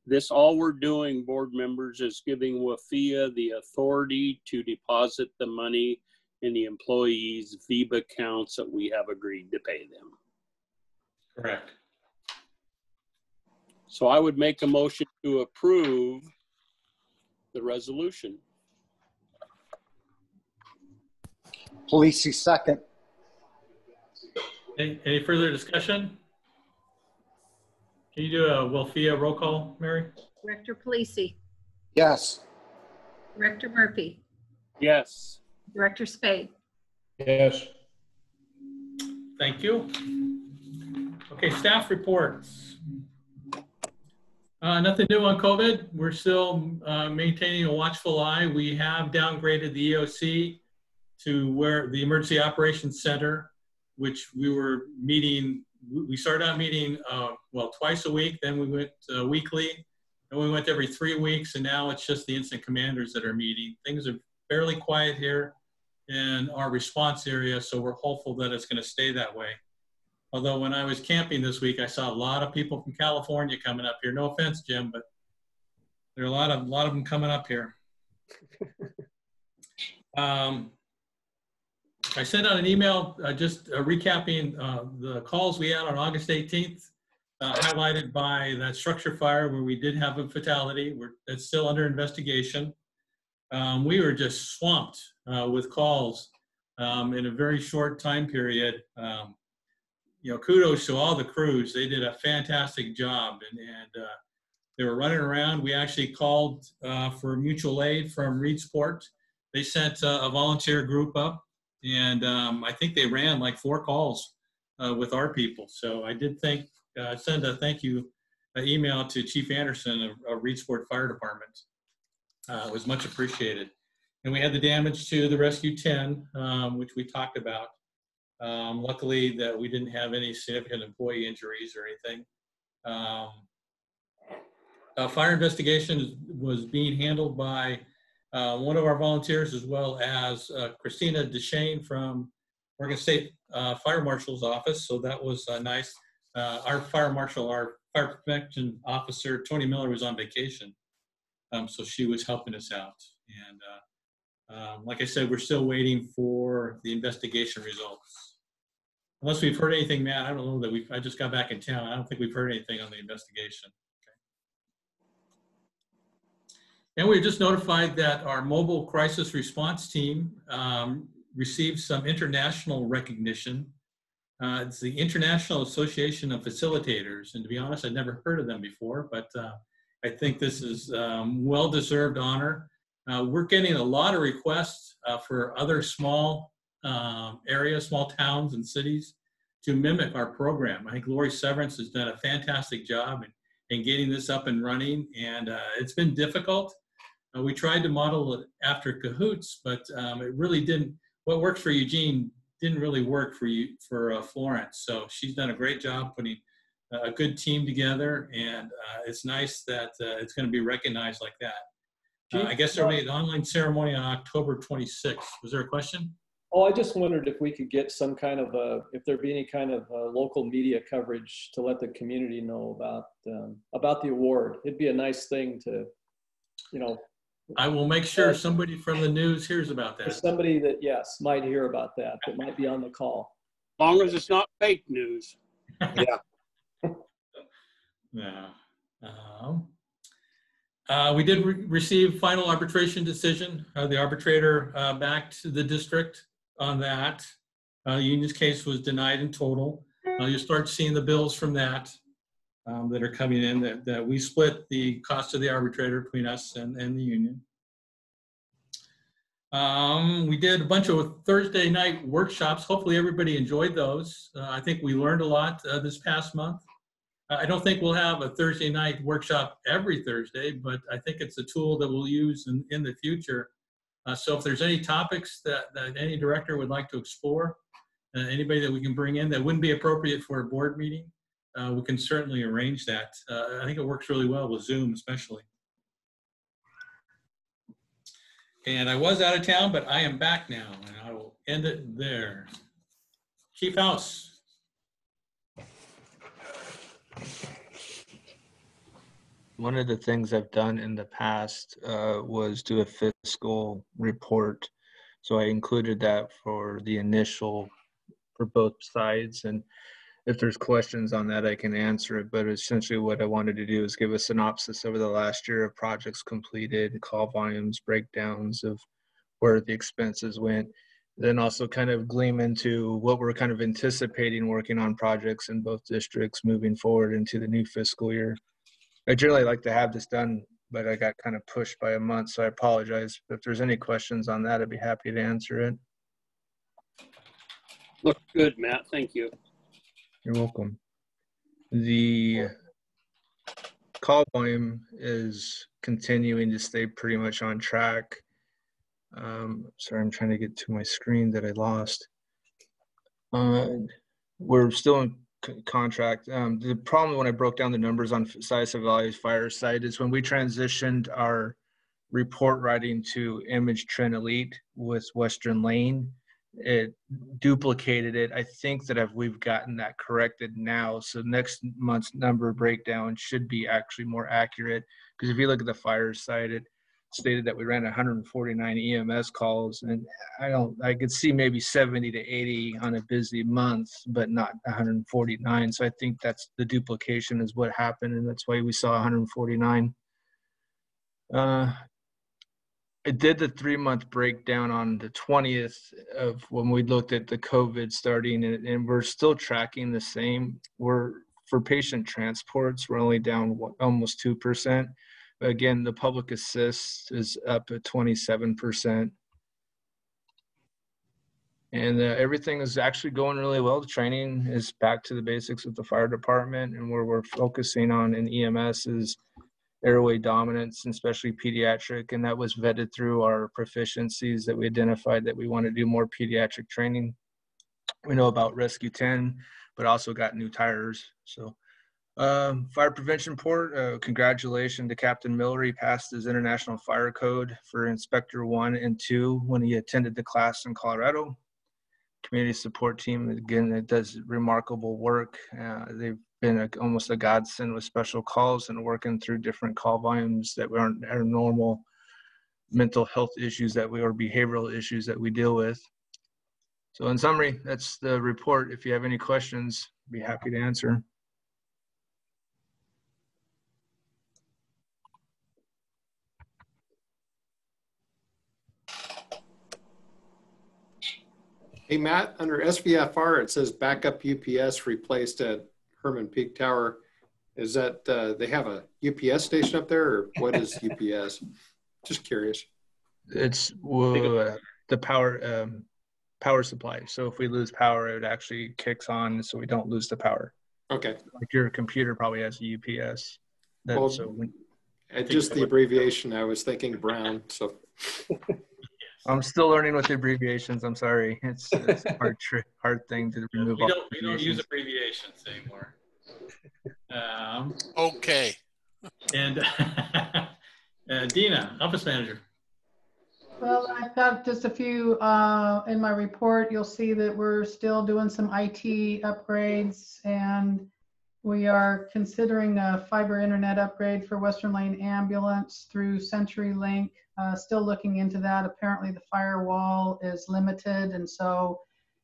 This, all we're doing, board members, is giving WLFEA the authority to deposit the money in the employees' VIBA accounts that we have agreed to pay them. Correct. So I would make a motion to approve the resolution. Polisi second. Any further discussion? Can you do a WLFEA roll call, Mary? Director Polisi, Yes. Director Murphy, Yes. Director Spade. Yes. Thank you. Okay, staff reports. Nothing new on COVID. We're still maintaining a watchful eye. We have downgraded the EOC to where the Emergency Operations Center, which we were meeting, we started out meeting, well, twice a week, then we went weekly, and we went every 3 weeks, and now it's just the incident commanders that are meeting. Things are fairly quiet here in our response area, so we're hopeful that it's going to stay that way. Although when I was camping this week, I saw a lot of people from California coming up here. No offense, Jim, but there are a lot of them coming up here. I sent out an email just recapping the calls we had on August 18th, highlighted by that structure fire where we did have a fatality. It's still under investigation. We were just swamped with calls in a very short time period. You know, kudos to all the crews. They did a fantastic job, and they were running around. We actually called for mutual aid from Reedsport. They sent a volunteer group up, and I think they ran like 4 calls with our people. So I did send a thank you email to Chief Anderson of Reedsport Fire Department. It was much appreciated. And we had the damage to the Rescue 10, which we talked about. Luckily that we didn't have any significant employee injuries or anything. Fire investigation was being handled by one of our volunteers, as well as Christina DeShane from Oregon State Fire Marshal's office. So that was nice. Our fire marshal, our fire prevention officer, Tony Miller, was on vacation. So she was helping us out. And like I said, we're still waiting for the investigation results. Unless we've heard anything, Matt, I don't know that I just got back in town. I don't think we've heard anything on the investigation. Okay. And we were just notified that our mobile crisis response team received some international recognition. It's the International Association of Facilitators. And to be honest, I'd never heard of them before, but I think this is well-deserved honor. We're getting a lot of requests for other small areas, small towns and cities to mimic our program. I think Lori Severance has done a fantastic job in getting this up and running, and it's been difficult. We tried to model it after Cahoots, but it really didn't. What worked for Eugene didn't really work for Florence. So she's done a great job putting a good team together, and it's nice that it's going to be recognized like that. I guess there'll be an online ceremony on October 26th. Was there a question? Oh, I just wondered if we could get some kind of if there'd be any kind of local media coverage to let the community know about the award. It'd be a nice thing to, you know. I will make sure somebody from the news hears about that. Somebody that, yes, might hear about that might be on the call. As long as it's not fake news. Yeah. Yeah. We did receive final arbitration decision. The arbitrator backed the district on that. The union's case was denied in total. You'll start seeing the bills from that that are coming in, that we split the cost of the arbitrator between us and the union. We did a bunch of Thursday night workshops. Hopefully everybody enjoyed those. I think we learned a lot this past month. I don't think we'll have a Thursday night workshop every Thursday, but I think it's a tool that we'll use in the future. So if there's any topics that any director would like to explore, anybody that we can bring in that wouldn't be appropriate for a board meeting, we can certainly arrange that. I think it works really well with Zoom especially. And I was out of town, but I am back now, and I will end it there. Chief House. One of the things I've done in the past was do a fiscal report. So I included that for the initial, for both sides. And if there's questions on that, I can answer it. But essentially what I wanted to do is give a synopsis over the last year of projects completed, call volumes, breakdowns of where the expenses went. Then also kind of gleam into what we're kind of anticipating working on projects in both districts moving forward into the new fiscal year. I generally like to have this done, but I got kind of pushed by a month, so I apologize. If there's any questions on that, I'd be happy to answer it. Look good, Matt. Thank you. You're welcome. The call volume is continuing to stay pretty much on track. Sorry, I'm trying to get to my screen that I lost. We're still in contract. The problem when I broke down the numbers on Siasa Valley's fire site is when we transitioned our report writing to Image Trend Elite with Western Lane, it duplicated it. I think that we've gotten that corrected now. So next month's number breakdown should be actually more accurate, because if you look at the fire site, it stated that we ran 149 EMS calls, and I could see maybe 70 to 80 on a busy month, but not 149. So I think that's the duplication is what happened, and that's why we saw 149. I did the 3-month breakdown on the 20th of when we looked at the COVID starting, and we're still tracking the same. For patient transports, we're only down almost 2%. But again, the public assist is up at 27%. And everything is actually going really well. The training is back to the basics of the fire department, and where we're focusing on in EMS is airway dominance, and especially pediatric, and that was vetted through our proficiencies that we identified that we want to do more pediatric training. We know about Rescue 10, but also got new tires. So fire prevention port, congratulations to Captain Miller. He passed his international fire code for Inspector 1 and 2 when he attended the class in Colorado. Community support team, again, it does remarkable work. They've been almost a godsend with special calls and working through different call volumes that aren't our normal mental health issues or behavioral issues that we deal with. So in summary, that's the report. If you have any questions, I'd be happy to answer. Hey, Matt, under SVFR, it says backup UPS replaced at Herman Peak Tower. Is that, they have a UPS station up there, or what is UPS? Just curious. It's the power supply. So if we lose power, it actually kicks on so we don't lose the power. Okay. Like your computer probably has a UPS. Just the abbreviation, I was thinking Brown, so. I'm still learning with the abbreviations. I'm sorry. It's a hard thing to remove. We don't use abbreviations anymore. Okay. And Dina, Office Manager. Well, I've got just a few in my report. You'll see that we're still doing some IT upgrades, and we are considering a fiber internet upgrade for Western Lane Ambulance through CenturyLink. Still looking into that. Apparently the firewall is limited, and so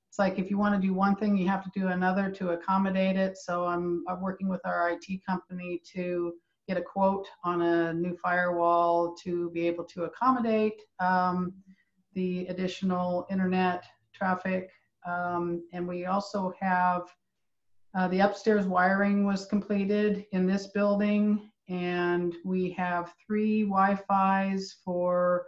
it's like if you want to do one thing, you have to do another to accommodate it. So I'm working with our IT company to get a quote on a new firewall to be able to accommodate the additional internet traffic. And we also have the upstairs wiring was completed in this building, and we have 3 Wi-Fis for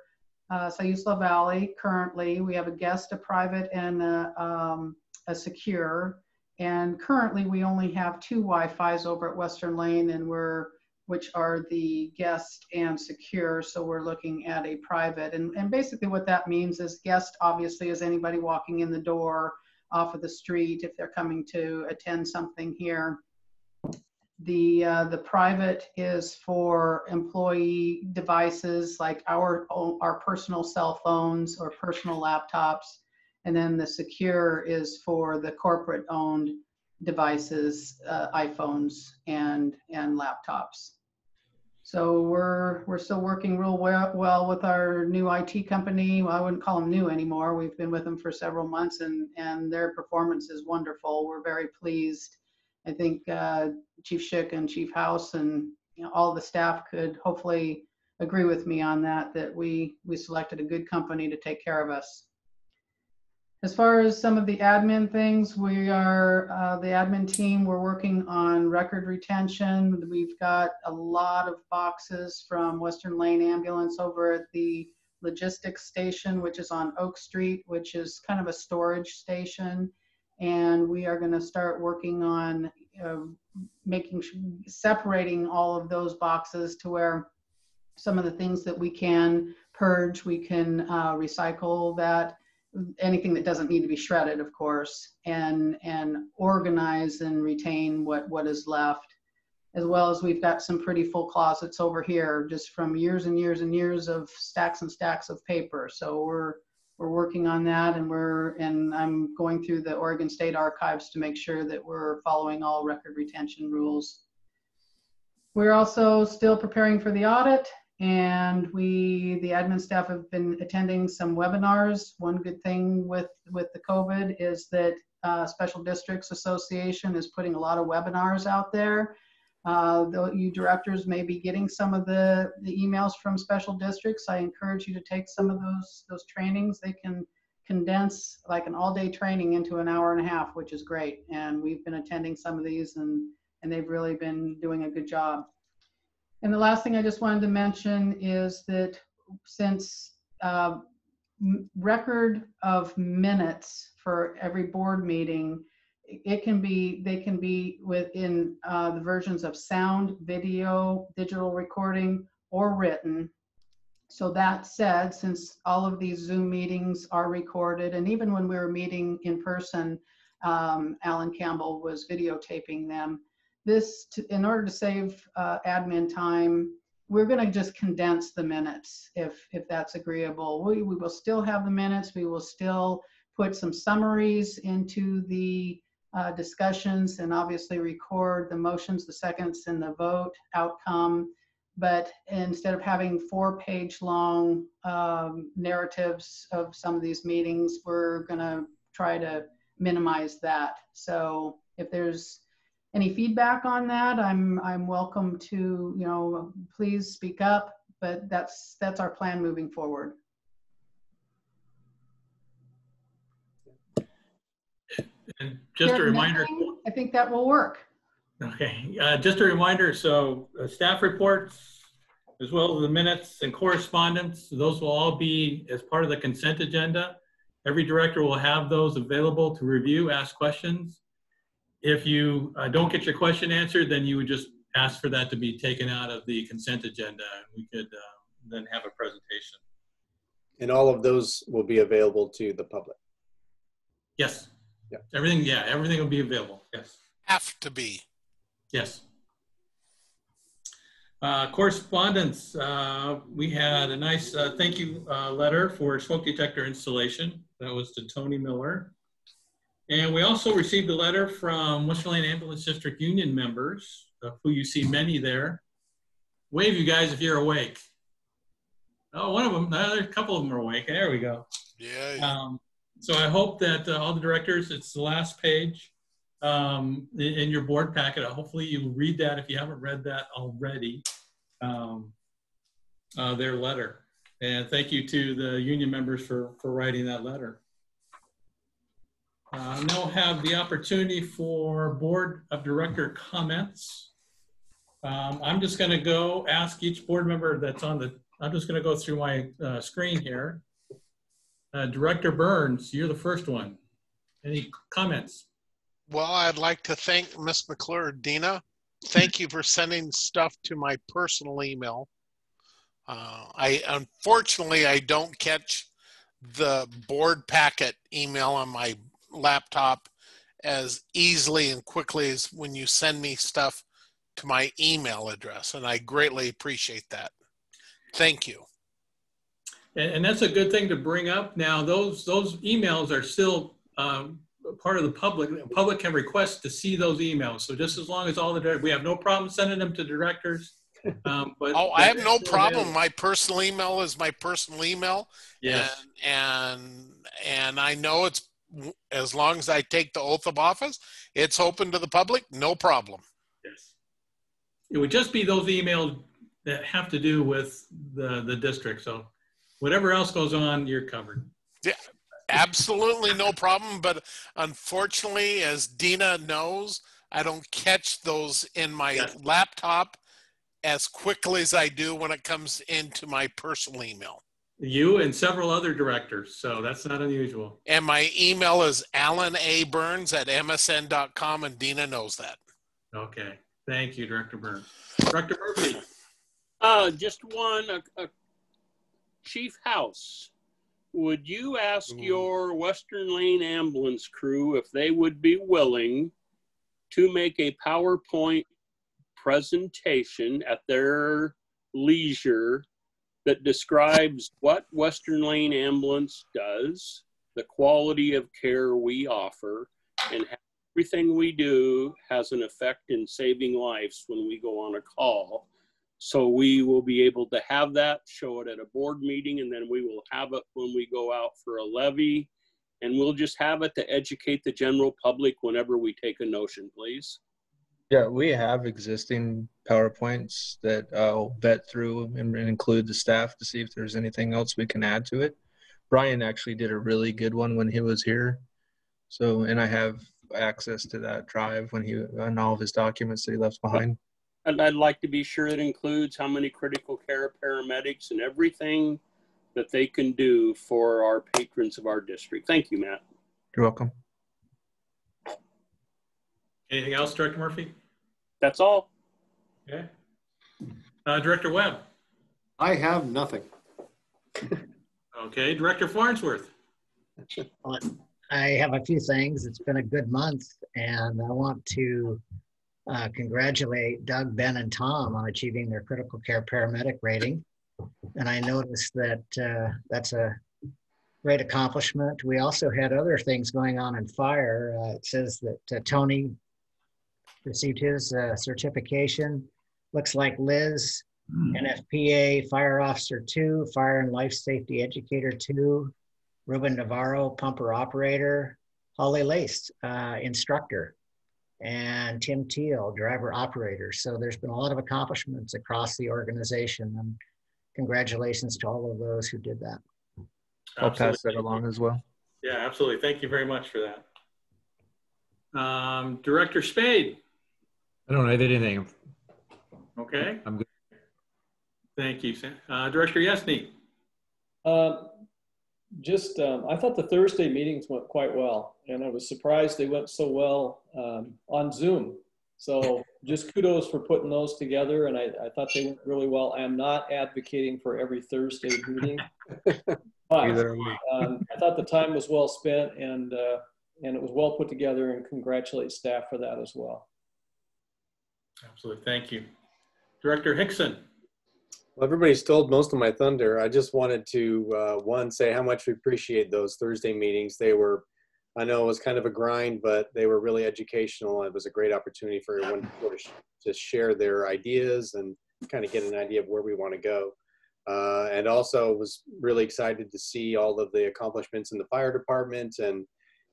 Siuslaw Valley currently. We have a guest, a private, and a secure. And currently we only have 2 Wi-Fis over at Western Lane, and which are the guest and secure. So we're looking at a private. And basically what that means is guest obviously is anybody walking in the door off of the street if they're coming to attend something here. The private is for employee devices like our personal cell phones or personal laptops. And then the secure is for the corporate owned devices, iPhones and laptops. So we're still working real well with our new IT company. Well, I wouldn't call them new anymore. We've been with them for several months, and their performance is wonderful. We're very pleased. I think Chief Schick and Chief House and all the staff could hopefully agree with me on that we selected a good company to take care of us. As far as some of the admin things, we are, the admin team, we're working on record retention. We've got a lot of boxes from Western Lane Ambulance over at the logistics station, which is on Oak Street, which is kind of a storage station. And we are going to start working on separating all of those boxes to where some of the things that we can purge, we can recycle that. Anything that doesn't need to be shredded, of course, and organize and retain what is left, as well as we've got some pretty full closets over here just from years and years and years of stacks and stacks of paper. So we're working on that, and I'm going through the Oregon State Archives to make sure that we're following all record retention rules. We're also still preparing for the audit. And the admin staff have been attending some webinars. One good thing with the COVID is that Special Districts Association is putting a lot of webinars out there. Though you directors may be getting some of the emails from special districts, I encourage you to take some of those trainings. They can condense like an all-day training into an hour and a half, which is great. And we've been attending some of these, and they've really been doing a good job. And the last thing I just wanted to mention is that since record of minutes for every board meeting, they can be within the versions of sound, video, digital recording, or written. So that said, since all of these Zoom meetings are recorded, and even when we were meeting in person, Alan Campbell was videotaping them. In order to save admin time, we're going to just condense the minutes if that's agreeable. We will still have the minutes. We will still put some summaries into the discussions and obviously record the motions, the seconds, and the vote outcome. But instead of having 4-page long narratives of some of these meetings, we're going to try to minimize that. So if there's any feedback on that, I'm welcome to, please speak up, but that's our plan moving forward. And just a reminder. I think that will work. Okay, just a reminder, so staff reports, as well as the minutes and correspondence, those will all be as part of the consent agenda. Every director will have those available to review, ask questions. If you don't get your question answered, then you would just ask for that to be taken out of the consent agenda, and we could then have a presentation. And all of those will be available to the public. Yes. Yeah. Everything will be available. Yes. Have to be. Yes. Correspondence. We had a nice thank you letter for smoke detector installation. That was to Tony Miller. And we also received a letter from Western Lane Ambulance District Union members, who you see many there. Wave, you guys, if you're awake. Oh, one of them, there's a couple of them are awake. There we go. Yeah. So I hope that all the directors, it's the last page in your board packet. Hopefully you read that if you haven't read that already, their letter. And thank you to the union members for writing that letter. Now have the opportunity for board of director comments. I'm just going to go ask each board member that's on the, I'm just going to go through my screen here. Director Burns, you're the first one. Any comments? Well, I'd like to thank Ms. McClure. Dina, thank you for sending stuff to my personal email. Unfortunately, I don't catch the board packet email on my laptop as easily and quickly as when you send me stuff to my email address, and I greatly appreciate that. Thank you. And that's a good thing to bring up. Now, those emails are still part of the public. The public can request to see those emails. So just as long as all the, we have no problem sending them to directors. But I have no problem. My personal email is my personal email. Yes. And I know it's, as long as I take the oath of office, it's open to the public, no problem. Yes. It would just be those emails that have to do with the district. So whatever else goes on, you're covered. Yeah, Absolutely no problem. But unfortunately, as Dina knows, I don't catch those in my laptop as quickly as I do when it comes into my personal email. You and several other directors, so that's not unusual. And my email is alanAburns@msn.com, and Dina knows that. Okay. Thank you, Director Burns. Director Murphy. Just one, Chief House, would you ask your Western Lane ambulance crew if they would be willing to make a PowerPoint presentation at their leisure that describes what Western Lane Ambulance does, the quality of care we offer, and everything we do has an effect in saving lives when we go on a call. So we will be able to have that, show it at a board meeting, and then we will have it when we go out for a levy. And we'll just have it to educate the general public whenever we take a notion, please. Yeah, we have existing PowerPoints that I'll vet through and include the staff to see if there's anything else we can add to it. Brian actually did a really good one when he was here. So, and I have access to that drive when he, and all of his documents that he left behind. And I'd like to be sure it includes how many critical care paramedics and everything that they can do for our patrons of our district. Thank you, Matt. You're welcome. Anything else, Director Murphy? That's all. Okay. Director Webb. I have nothing. Okay. Director Farnsworth. I have a few things. It's been a good month, and I want to congratulate Doug, Ben, and Tom on achieving their critical care paramedic rating. And I noticed that that's a great accomplishment. We also had other things going on in fire. It says that Tony received his certification. Looks like Liz, NFPA Fire Officer 2, Fire and Life Safety Educator 2, Ruben Navarro, Pumper Operator, Holly Lace, Instructor, and Tim Teal, Driver Operator. So there's been a lot of accomplishments across the organization, and congratulations to all of those who did that. I'll pass that along as well. Yeah, absolutely. Thank you very much for that. Director Spade. I don't have anything. Okay. I'm good. Thank you. Director Yesney. I thought the Thursday meetings went quite well, and I was surprised they went so well on Zoom. So just kudos for putting those together, and I thought they went really well. I am not advocating for every Thursday meeting, but I thought the time was well spent, and it was well put together, and congratulate staff for that as well. Absolutely. Thank you. Director Hickson. Well, everybody stole most of my thunder. I just wanted to, one, say how much we appreciate those Thursday meetings. They were, I know it was kind of a grind, but they were really educational. It was a great opportunity for everyone to share their ideas and kind of get an idea of where we want to go. And also was really excited to see all of the accomplishments in the fire department. And,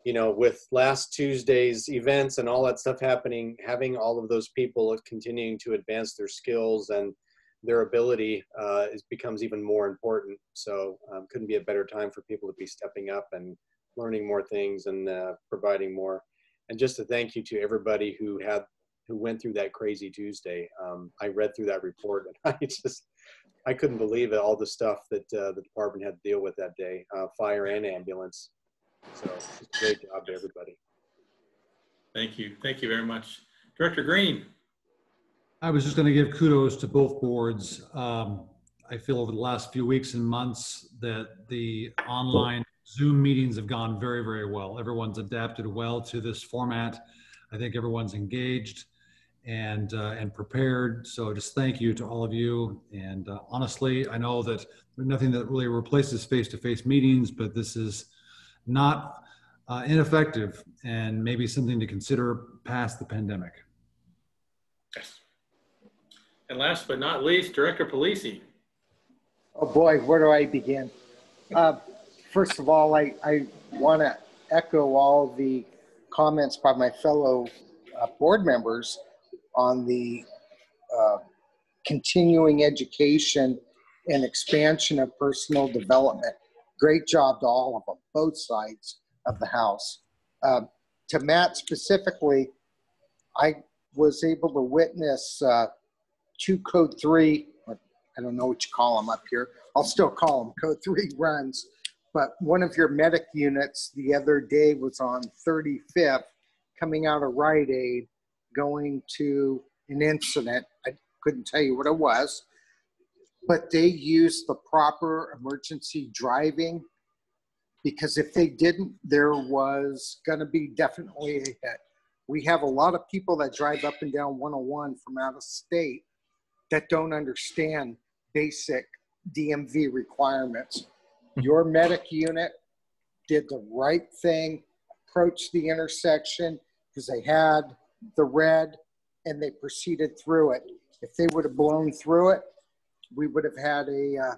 you know, with last Tuesday's events and all that stuff happening, having all of those people continuing to advance their skills and their ability becomes even more important. So couldn't be a better time for people to be stepping up and learning more things and providing more. And just a thank you to everybody who went through that crazy Tuesday. I read through that report and I couldn't believe it, all the stuff that the department had to deal with that day, fire and ambulance. So great job to everybody. Thank you. Thank you very much. Director Green. I was just going to give kudos to both boards. I feel over the last few weeks and months that the online Zoom meetings have gone very, very well. Everyone's adapted well to this format. I think everyone's engaged and prepared. So just thank you to all of you. And honestly, I know that there's nothing that really replaces face-to-face meetings, but this is not ineffective and maybe something to consider past the pandemic. Yes. And last but not least, Director Polisi. Oh boy, where do I begin? First of all, I want to echo all the comments by my fellow board members on the continuing education and expansion of personal development. Great job to all of them, both sides of the house. To Matt specifically, I was able to witness 2 Code 3, or I don't know what you call them up here. I'll still call them Code 3 runs. But one of your medic units the other day was on 35th, coming out of Rite Aid, going to an incident. I couldn't tell you what it was, but they used the proper emergency driving, because if they didn't, there was going to be definitely a hit. We have a lot of people that drive up and down 101 from out of state that don't understand basic DMV requirements. Your medic unit did the right thing, approached the intersection because they had the red and they proceeded through it. If they would have blown through it, we would have had a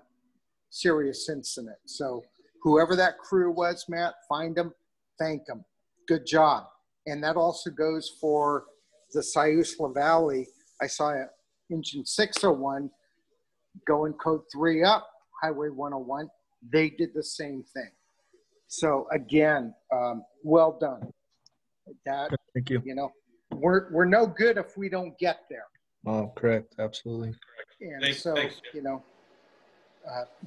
serious incident. So whoever that crew was, Matt, find them, thank them. Good job. And that also goes for the Siuslaw Valley. I saw engine 601 going Code 3 up, Highway 101. They did the same thing. So again, well done. That, thank you. You know, we're no good if we don't get there. Oh, correct. Absolutely. And you know,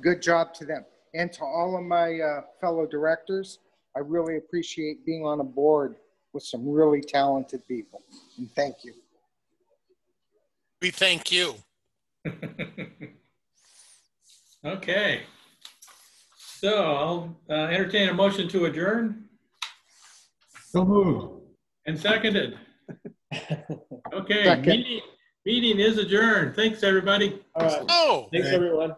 good job to them. And to all of my fellow directors, I really appreciate being on a board with some really talented people. And thank you. We thank you. Okay. So I'll entertain a motion to adjourn. So moved. And seconded. Okay, Second. meeting is adjourned. Thanks, everybody. All right. Oh. Thanks, everyone.